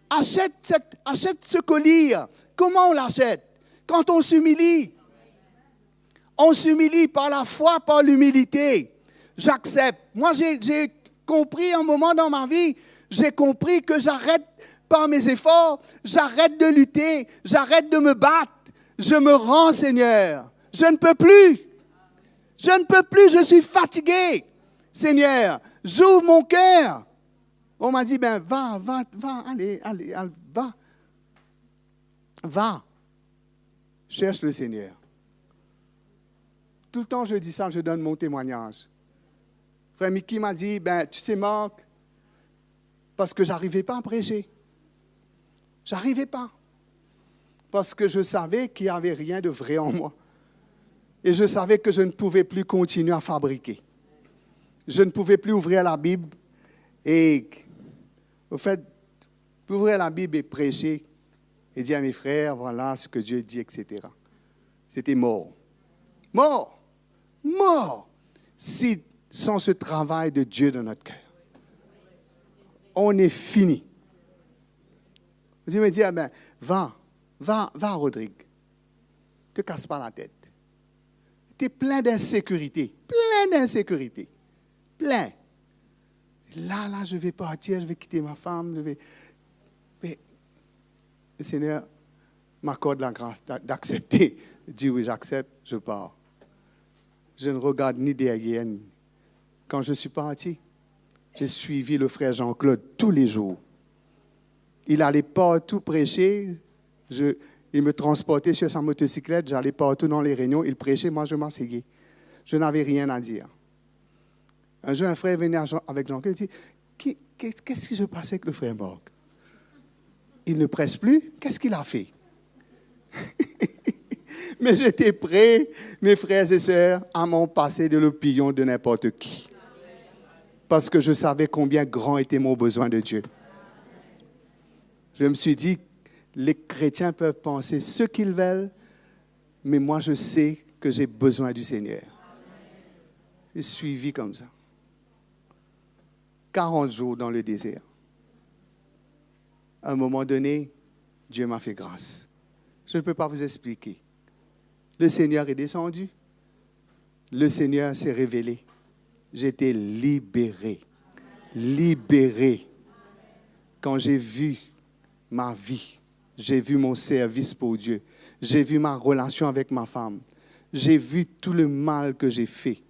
Achète ce collier. Comment on l'achète? Quand on s'humilie. On s'humilie par la foi, par l'humilité. J'accepte. Moi, j'ai compris un moment dans ma vie, j'ai compris que j'arrête par mes efforts, j'arrête de lutter, j'arrête de me battre. Je me rends, Seigneur. Je ne peux plus. Je ne peux plus, je suis fatigué. Seigneur, j'ouvre mon cœur. On m'a dit, ben va, allez, va. Va. Cherche le Seigneur. Tout le temps, je dis ça, je donne mon témoignage. Frère Mickey m'a dit, ben tu sais, Marc, parce que je n'arrivais pas à prêcher. Je n'arrivais pas. Parce que je savais qu'il n'y avait rien de vrai en moi. Et je savais que je ne pouvais plus continuer à fabriquer. Je ne pouvais plus ouvrir la Bible et, au fait, ouvrir la Bible et prêcher et dire à mes frères, voilà ce que Dieu dit, etc. C'était mort. Mort. Mort. Si, sans ce travail de Dieu dans notre cœur, on est fini. Dieu me dit, ah ben, va, Rodrigue. Ne te casse pas la tête. Tu es plein d'insécurité. Plein. Là, je vais partir, je vais quitter ma femme. Mais le Seigneur m'accorde la grâce d'accepter. Je dis oui, j'accepte, je pars. Je ne regarde ni derrière. Quand je suis parti, j'ai suivi le frère Jean-Claude tous les jours. Il allait partout prêcher. Il me transportait sur sa motocyclette. J'allais partout dans les réunions. Il prêchait, moi je m'asseyais. Je n'avais rien à dire. Un jour, un frère venait avec Jean-Claude et dit, qu'est-ce qui se passe avec le frère Marc? Il ne presse plus? Qu'est-ce qu'il a fait? Mais j'étais prêt, mes frères et sœurs, à m'en passer de l'opinion de n'importe qui. Parce que je savais combien grand était mon besoin de Dieu. Je me suis dit, les chrétiens peuvent penser ce qu'ils veulent, mais moi je sais que j'ai besoin du Seigneur. J'ai suivi comme ça. 40 jours dans le désert. À un moment donné, Dieu m'a fait grâce. Je ne peux pas vous expliquer. Le Seigneur est descendu. Le Seigneur s'est révélé. J'étais libéré. Libéré. Quand j'ai vu ma vie, j'ai vu mon service pour Dieu, j'ai vu ma relation avec ma femme, j'ai vu tout le mal que j'ai fait.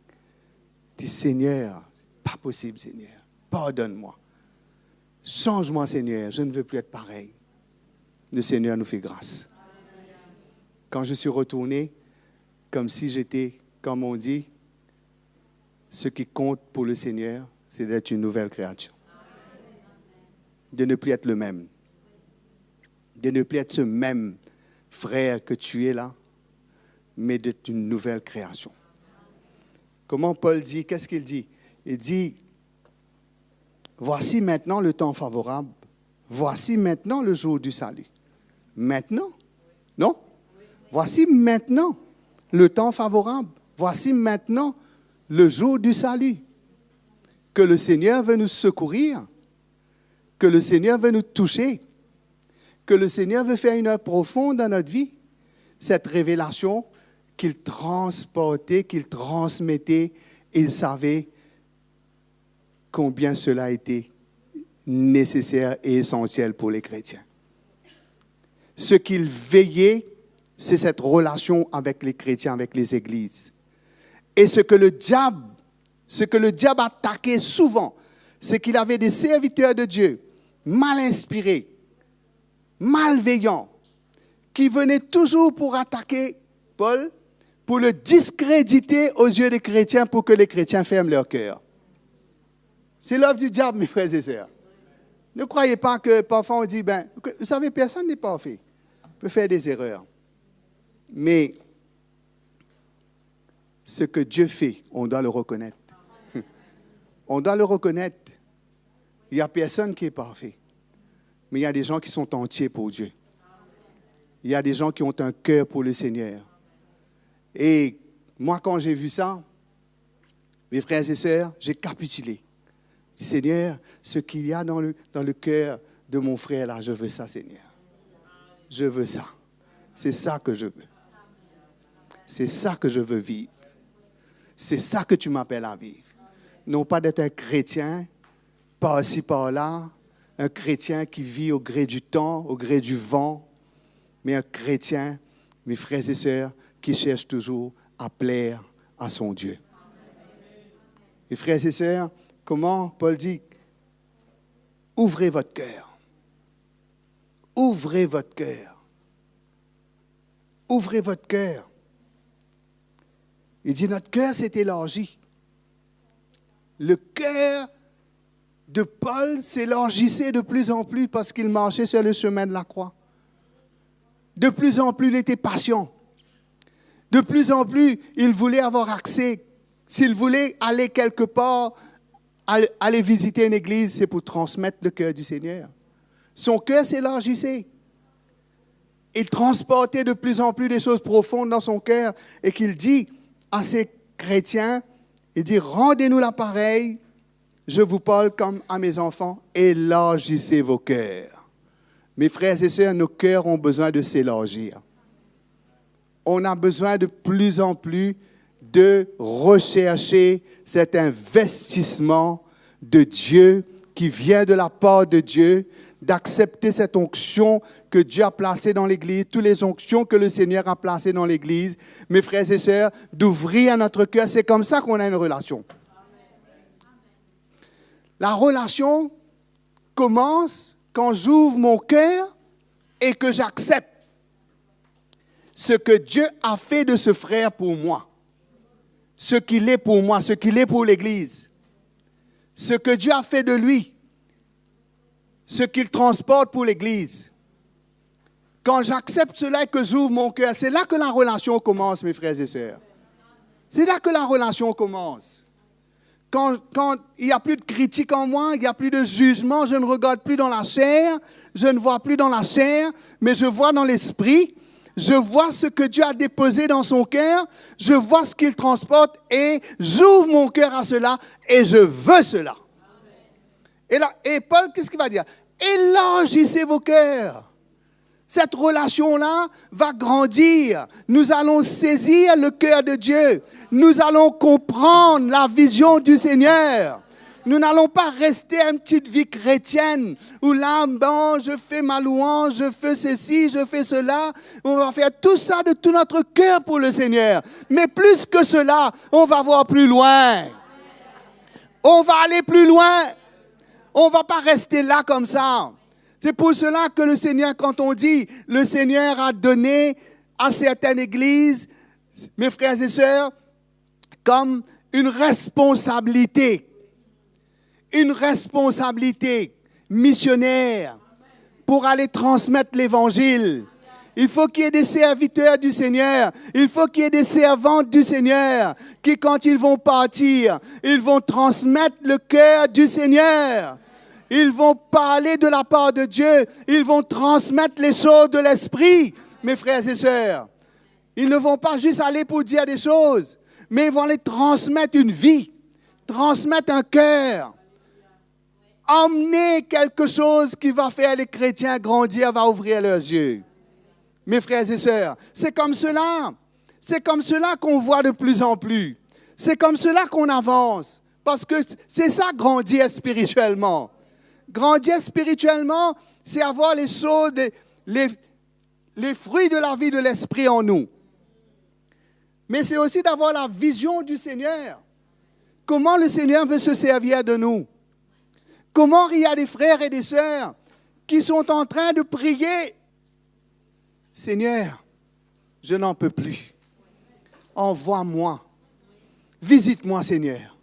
Je dis, Seigneur, c'est pas possible, Seigneur. Pardonne-moi. Change-moi, Seigneur. Je ne veux plus être pareil. Le Seigneur nous fait grâce. Quand je suis retourné, comme si j'étais, comme on dit, ce qui compte pour le Seigneur, c'est d'être une nouvelle créature. De ne plus être le même. De ne plus être ce même frère que tu es là, mais d'être une nouvelle création. Comment Paul dit, qu'est-ce qu'il dit? Il dit, voici maintenant le temps favorable, voici maintenant le jour du salut. Maintenant? Non? Voici maintenant le temps favorable, voici maintenant le jour du salut. Que le Seigneur veut nous secourir, que le Seigneur veut nous toucher, que le Seigneur veut faire une œuvre profonde dans notre vie. Cette révélation qu'il transportait, qu'il transmettait, il savait combien cela était nécessaire et essentiel pour les chrétiens. Ce qu'il veillait, c'est cette relation avec les chrétiens, avec les églises. Et ce que le diable attaquait souvent, c'est qu'il avait des serviteurs de Dieu mal inspirés, malveillants, qui venaient toujours pour attaquer Paul, pour le discréditer aux yeux des chrétiens, pour que les chrétiens ferment leur cœur. C'est l'œuvre du diable, mes frères et sœurs. Ne croyez pas que parfois on dit, vous savez, personne n'est parfait. On peut faire des erreurs. Mais ce que Dieu fait, on doit le reconnaître. On doit le reconnaître. Il n'y a personne qui est parfait. Mais il y a des gens qui sont entiers pour Dieu. Il y a des gens qui ont un cœur pour le Seigneur. Et moi, quand j'ai vu ça, mes frères et sœurs, j'ai capitulé. Je dis, Seigneur, ce qu'il y a dans le cœur de mon frère là, je veux ça, Seigneur. Je veux ça. C'est ça que je veux. C'est ça que je veux vivre. C'est ça que tu m'appelles à vivre. Non pas d'être un chrétien, par-ci, par-là, un chrétien qui vit au gré du temps, au gré du vent, mais un chrétien, mes frères et sœurs, qui cherche toujours à plaire à son Dieu. Mes frères et sœurs, comment Paul dit? Ouvrez votre cœur. Ouvrez votre cœur. Ouvrez votre cœur. Il dit, notre cœur s'est élargi. Le cœur de Paul s'élargissait de plus en plus parce qu'il marchait sur le chemin de la croix. De plus en plus, il était patient. De plus en plus, il voulait avoir accès. S'il voulait aller quelque part, aller visiter une église, c'est pour transmettre le cœur du Seigneur. Son cœur s'élargissait. Il transportait de plus en plus des choses profondes dans son cœur et qu'il dit à ces chrétiens, il dit, rendez-nous l'appareil, je vous parle comme à mes enfants, élargissez vos cœurs. Mes frères et sœurs, nos cœurs ont besoin de s'élargir. On a besoin de plus en plus de rechercher cet investissement de Dieu qui vient de la part de Dieu, d'accepter cette onction que Dieu a placée dans l'Église, toutes les onctions que le Seigneur a placées dans l'Église, mes frères et sœurs, d'ouvrir notre cœur. C'est comme ça qu'on a une relation. La relation commence quand j'ouvre mon cœur et que j'accepte ce que Dieu a fait de ce frère pour moi, ce qu'il est pour moi, ce qu'il est pour l'Église, ce que Dieu a fait de lui, ce qu'il transporte pour l'Église. Quand j'accepte cela et que j'ouvre mon cœur, c'est là que la relation commence, mes frères et sœurs. C'est là que la relation commence. Quand il n'y a plus de critique en moi, il n'y a plus de jugement, je ne regarde plus dans la chair, je ne vois plus dans la chair, mais je vois dans l'esprit, je vois ce que Dieu a déposé dans son cœur, je vois ce qu'il transporte et j'ouvre mon cœur à cela et je veux cela. Et Paul, qu'est-ce qu'il va dire? Élargissez vos cœurs. Cette relation-là va grandir. Nous allons saisir le cœur de Dieu. Nous allons comprendre la vision du Seigneur. Nous n'allons pas rester à une petite vie chrétienne où là, bon, je fais ma louange, je fais ceci, je fais cela. On va faire tout ça de tout notre cœur pour le Seigneur. Mais plus que cela, on va voir plus loin. On va aller plus loin. On ne va pas rester là comme ça. C'est pour cela que le Seigneur, quand on dit, le Seigneur a donné à certaines églises, mes frères et sœurs, comme une responsabilité missionnaire pour aller transmettre l'Évangile. Il faut qu'il y ait des serviteurs du Seigneur. Il faut qu'il y ait des servantes du Seigneur qui, quand ils vont partir, ils vont transmettre le cœur du Seigneur. Ils vont parler de la part de Dieu. Ils vont transmettre les choses de l'Esprit, mes frères et sœurs. Ils ne vont pas juste aller pour dire des choses, mais ils vont aller transmettre une vie, transmettre un cœur, emmener quelque chose qui va faire les chrétiens grandir, va ouvrir leurs yeux. Mes frères et sœurs, c'est comme cela. C'est comme cela qu'on voit de plus en plus. C'est comme cela qu'on avance. Parce que c'est ça, grandir spirituellement. Grandir spirituellement, c'est avoir les choses, les fruits de la vie de l'esprit en nous. Mais c'est aussi d'avoir la vision du Seigneur. Comment le Seigneur veut se servir de nous. Comment il y a des frères et des sœurs qui sont en train de prier. Seigneur, je n'en peux plus. Envoie-moi. Visite-moi, Seigneur.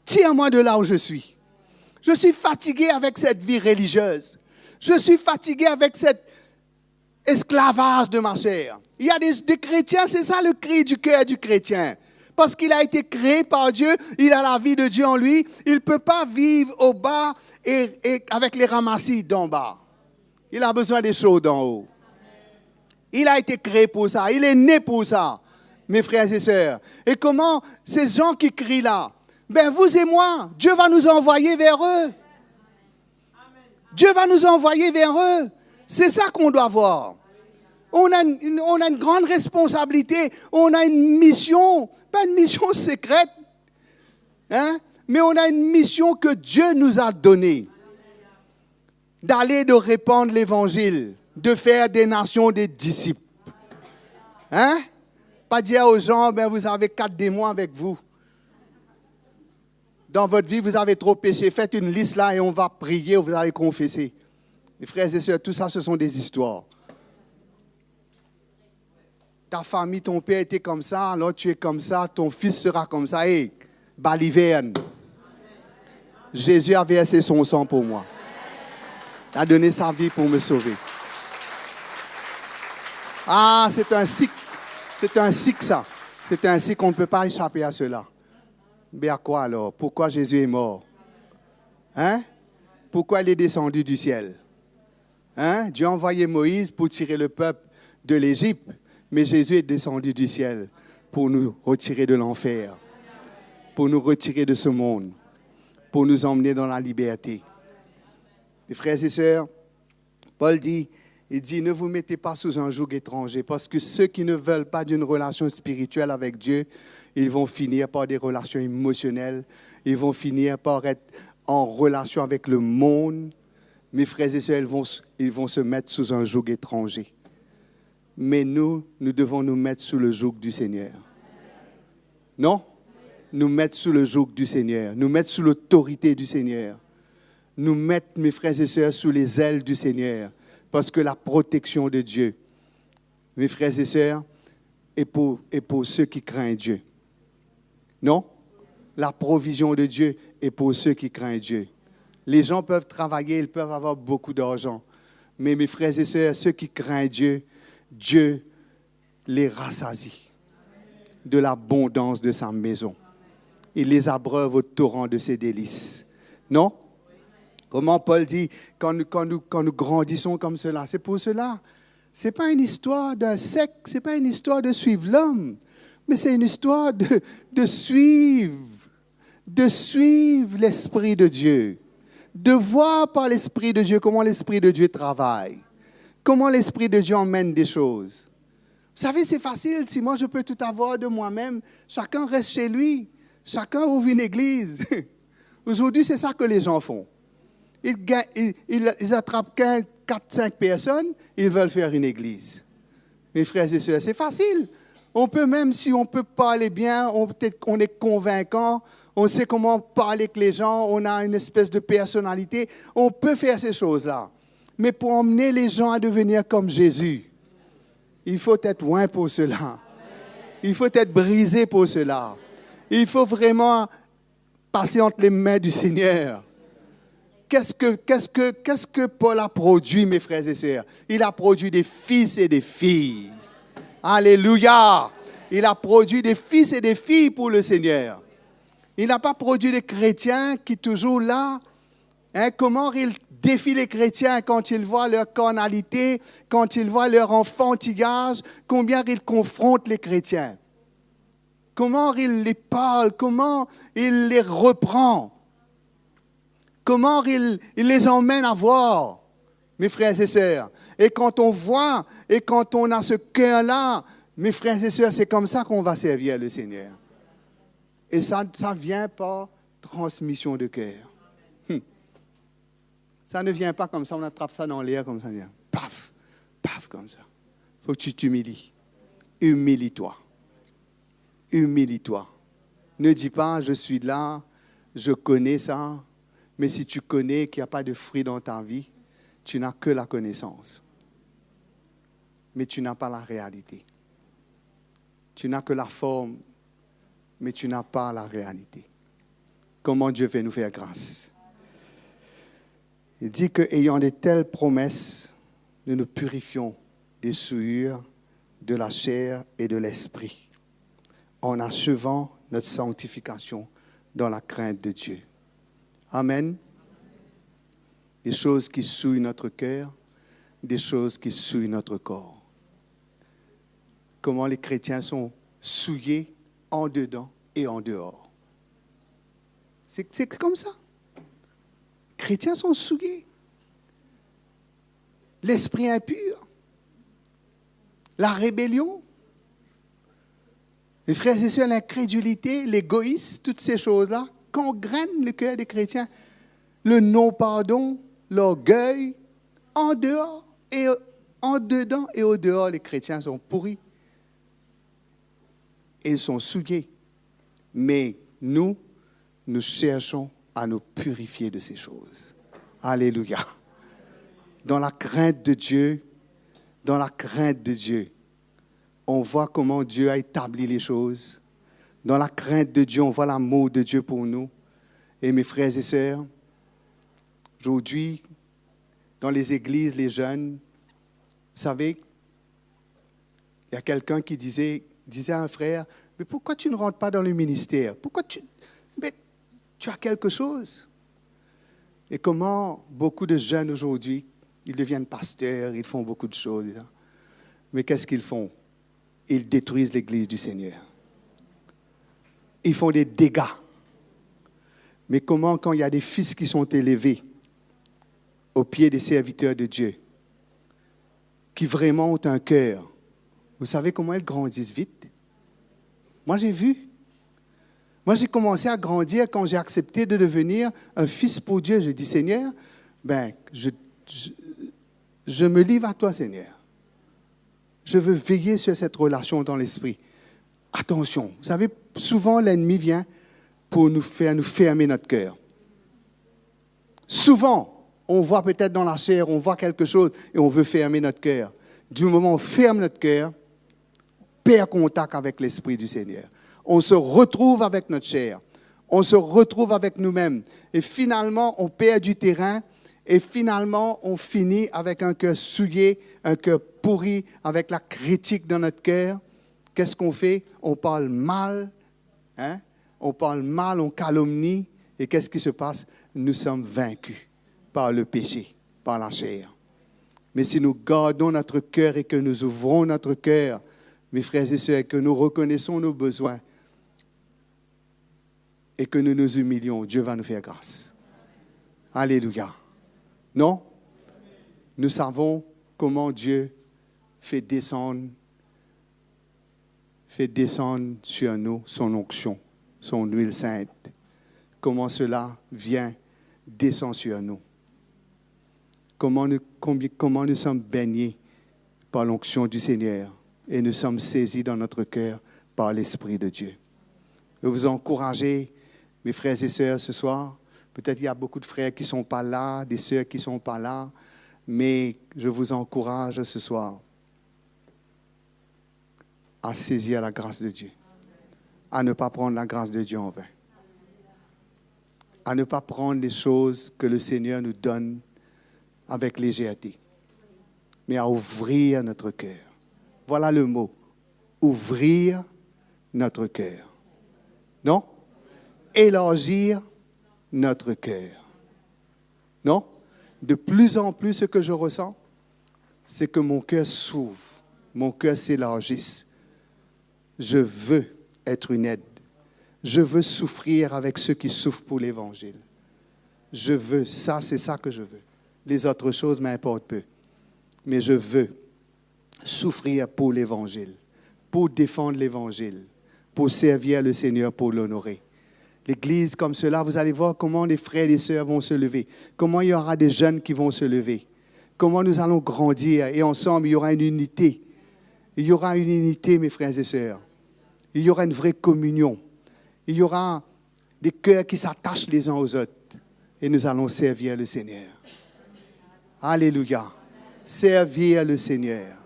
Tire-moi de là où je suis. Je suis fatigué avec cette vie religieuse. Je suis fatigué avec cet esclavage de ma chair. Il y a des chrétiens, c'est ça le cri du cœur du chrétien. Parce qu'il a été créé par Dieu, il a la vie de Dieu en lui. Il ne peut pas vivre au bas et avec les ramassis d'en bas. Il a besoin des choses d'en haut. Il a été créé pour ça. Il est né pour ça, mes frères et sœurs. Et comment ces gens qui crient là, ben vous et moi, Dieu va nous envoyer vers eux. Dieu va nous envoyer vers eux. C'est ça qu'on doit voir. On a une grande responsabilité. On a une mission, pas une mission secrète, hein, mais on a une mission que Dieu nous a donnée. D'aller de répandre l'évangile, de faire des nations des disciples. Hein? Pas dire aux gens, ben vous avez 4 démons avec vous. Dans votre vie, vous avez trop péché. Faites une liste là et on va prier, vous allez confesser. Mes frères et sœurs, tout ça, ce sont des histoires. Ta famille, ton père était comme ça, alors tu es comme ça, ton fils sera comme ça. Hé, baliverne. Jésus a versé son sang pour moi. Il a donné sa vie pour me sauver. Ah, c'est un cycle. C'est un cycle, ça. C'est un cycle, on ne peut pas échapper à cela. Mais à quoi alors? Pourquoi Jésus est mort? Hein? Pourquoi il est descendu du ciel? Hein? Dieu a envoyé Moïse pour tirer le peuple de l'Égypte, mais Jésus est descendu du ciel pour nous retirer de l'enfer, pour nous retirer de ce monde, pour nous emmener dans la liberté. Mes frères et sœurs, Paul dit, ne vous mettez pas sous un joug étranger, parce que ceux qui ne veulent pas d'une relation spirituelle avec Dieu, ils vont finir par des relations émotionnelles, ils vont finir par être en relation avec le monde. Mes frères et sœurs, ils vont se mettre sous un joug étranger. Mais nous devons nous mettre sous le joug du Seigneur. Non? Nous mettre sous le joug du Seigneur, nous mettre sous l'autorité du Seigneur. Nous mettre, mes frères et sœurs, sous les ailes du Seigneur. Parce que la protection de Dieu, mes frères et sœurs, est pour ceux qui craignent Dieu. Non? La provision de Dieu est pour ceux qui craignent Dieu. Les gens peuvent travailler, ils peuvent avoir beaucoup d'argent. Mais mes frères et sœurs, ceux qui craignent Dieu, Dieu les rassasie de l'abondance de sa maison. Il les abreuve au torrent de ses délices. Non? Comment Paul dit, quand nous grandissons comme cela, c'est pour cela. Ce n'est pas une histoire d'un secte, ce n'est pas une histoire de suivre l'homme, mais c'est une histoire de suivre l'Esprit de Dieu, de voir par l'Esprit de Dieu comment l'Esprit de Dieu travaille, comment l'Esprit de Dieu emmène des choses. Vous savez, c'est facile, si moi je peux tout avoir de moi-même, chacun reste chez lui, chacun ouvre une église. Aujourd'hui, c'est ça que les gens font. Ils attrapent 4-5 personnes, ils veulent faire une église. Mes frères et sœurs, c'est facile. On peut, même si on peut parler bien, on est convaincant, on sait comment parler avec les gens, on a une espèce de personnalité, on peut faire ces choses-là. Mais pour emmener les gens à devenir comme Jésus, il faut être loin pour cela. Il faut être brisé pour cela. Il faut vraiment passer entre les mains du Seigneur. Qu'est-ce que Paul a produit, mes frères et sœurs? Il a produit des fils et des filles. Alléluia! Il a produit des fils et des filles pour le Seigneur. Il n'a pas produit des chrétiens qui toujours là. Hein, comment il défie les chrétiens quand ils voient leur carnalité, quand ils voient leur enfantillage, combien ils confrontent les chrétiens. Comment il les parle, comment il les reprend. Comment il les emmène à voir, mes frères et sœurs. Et quand on voit, et quand on a ce cœur-là, mes frères et sœurs, c'est comme ça qu'on va servir le Seigneur. Et ça vient par transmission de cœur. Ça ne vient pas comme ça, on attrape ça dans l'air comme ça. Paf, paf, comme ça. Il faut que tu t'humilies. Humilie-toi. Humilie-toi. Ne dis pas, je suis là, je connais ça. Mais si tu connais qu'il n'y a pas de fruit dans ta vie, tu n'as que la connaissance. Mais tu n'as pas la réalité. Tu n'as que la forme, mais tu n'as pas la réalité. Comment Dieu veut nous faire grâce? Il dit qu'ayant de telles promesses, nous nous purifions des souillures de la chair et de l'esprit, en achevant notre sanctification dans la crainte de Dieu. Amen. Des choses qui souillent notre cœur, des choses qui souillent notre corps. Comment les chrétiens sont souillés en dedans et en dehors. C'est comme ça. Les chrétiens sont souillés. L'esprit impur. la rébellion. Mes frères et sœurs, l'incrédulité, l'égoïsme, toutes ces choses-là, gangrènent le cœur des chrétiens. Le non-pardon, l'orgueil, en dehors et en dedans et au dehors, les chrétiens sont pourris. Ils sont souillés. Mais nous cherchons à nous purifier de ces choses. Alléluia. Dans la crainte de Dieu, on voit comment Dieu a établi les choses. Dans la crainte de Dieu, on voit l'amour de Dieu pour nous. Et mes frères et sœurs, aujourd'hui, dans les églises, les jeunes, vous savez, il y a quelqu'un qui disait à un frère, mais pourquoi tu ne rentres pas dans le ministère? Mais tu as quelque chose. Et comment beaucoup de jeunes aujourd'hui, ils deviennent pasteurs, ils font beaucoup de choses. Mais qu'est-ce qu'ils font? Ils détruisent l'Église du Seigneur. Ils font des dégâts. Mais comment, quand il y a des fils qui sont élevés au pied des serviteurs de Dieu, qui vraiment ont un cœur, vous savez comment ils grandissent vite? Moi, j'ai vu. Moi, j'ai commencé à grandir quand j'ai accepté de devenir un fils pour Dieu. Je dis, Seigneur, je me livre à toi, Seigneur. Je veux veiller sur cette relation dans l'esprit. Attention, vous savez, souvent l'ennemi vient pour nous fermer notre cœur. Souvent, on voit peut-être dans la chair, on voit quelque chose et on veut fermer notre cœur. Du moment où on ferme notre cœur, perd contact avec l'Esprit du Seigneur. On se retrouve avec notre chair. On se retrouve avec nous-mêmes. Et finalement, on perd du terrain. Et finalement, on finit avec un cœur souillé, un cœur pourri, avec la critique dans notre cœur. Qu'est-ce qu'on fait? On parle mal. On parle mal, on calomnie. Et qu'est-ce qui se passe? Nous sommes vaincus par le péché, par la chair. Mais si nous gardons notre cœur et que nous ouvrons notre cœur, mes frères et sœurs, que nous reconnaissons nos besoins et que nous nous humilions, Dieu va nous faire grâce. Alléluia. Non? Nous savons comment Dieu fait descendre sur nous son onction, son huile sainte. Comment cela vient, descend sur nous. Comment nous sommes baignés par l'onction du Seigneur et nous sommes saisis dans notre cœur par l'Esprit de Dieu. Je veux vous encourager, mes frères et sœurs, ce soir. Peut-être il y a beaucoup de frères qui ne sont pas là, des sœurs qui ne sont pas là, mais je vous encourage ce soir à saisir la grâce de Dieu, à ne pas prendre la grâce de Dieu en vain, à ne pas prendre les choses que le Seigneur nous donne avec légèreté, mais à ouvrir notre cœur. Voilà le mot, ouvrir notre cœur. Non? Élargir notre cœur. Non? De plus en plus, ce que je ressens, c'est que mon cœur s'ouvre, mon cœur s'élargisse. Je veux être une aide. Je veux souffrir avec ceux qui souffrent pour l'Évangile. Je veux, c'est ça que je veux. Les autres choses m'importent peu. Mais je veux souffrir pour l'Évangile, pour défendre l'Évangile, pour servir le Seigneur, pour l'honorer. L'Église comme cela, vous allez voir comment les frères et les sœurs vont se lever, comment il y aura des jeunes qui vont se lever, comment nous allons grandir et ensemble il y aura une unité. Il y aura une unité, mes frères et sœurs. Il y aura une vraie communion. Il y aura des cœurs qui s'attachent les uns aux autres et nous allons servir le Seigneur. Alléluia. Servir le Seigneur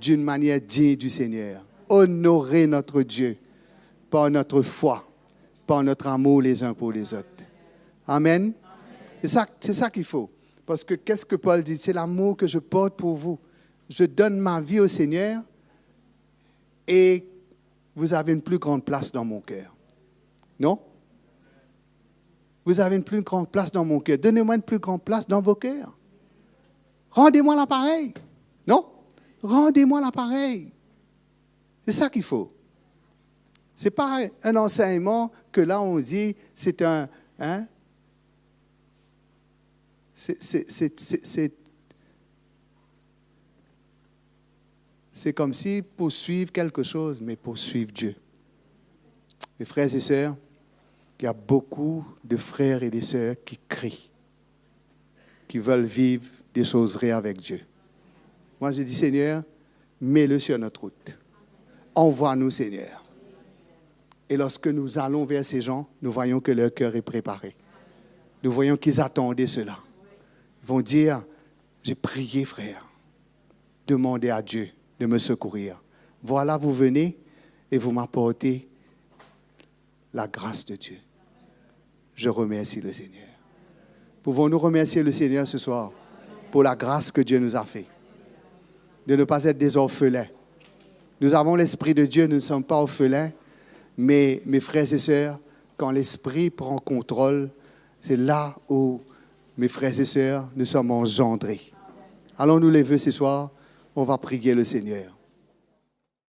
d'une manière digne du Seigneur. Honorer notre Dieu par notre foi, par notre amour les uns pour les autres. Amen. C'est ça qu'il faut. Parce que qu'est-ce que Paul dit? C'est l'amour que je porte pour vous. Je donne ma vie au Seigneur et vous avez une plus grande place dans mon cœur. Non? Vous avez une plus grande place dans mon cœur. Donnez-moi une plus grande place dans vos cœurs. Rendez-moi l'appareil. Non? Rendez-moi l'appareil. C'est ça qu'il faut. Ce n'est pas un enseignement que là on dit, c'est un... Hein? c'est comme si poursuivre quelque chose, mais poursuivre Dieu. Mes frères et sœurs, il y a beaucoup de frères et de sœurs qui crient, qui veulent vivre des choses vraies avec Dieu. Moi, je dis, Seigneur, mets-le sur notre route. Envoie-nous, Seigneur. Et lorsque nous allons vers ces gens, nous voyons que leur cœur est préparé. Nous voyons qu'ils attendaient cela. Ils vont dire, j'ai prié, frère. Demandez à Dieu de me secourir. Voilà, vous venez et vous m'apportez la grâce de Dieu. Je remercie le Seigneur. Pouvons-nous remercier le Seigneur ce soir pour la grâce que Dieu nous a fait, de ne pas être des orphelins. Nous avons l'Esprit de Dieu, nous ne sommes pas orphelins, mais mes frères et sœurs, quand l'Esprit prend contrôle, c'est là où, mes frères et sœurs, nous sommes engendrés. Allons nous lever ce soir, on va prier le Seigneur.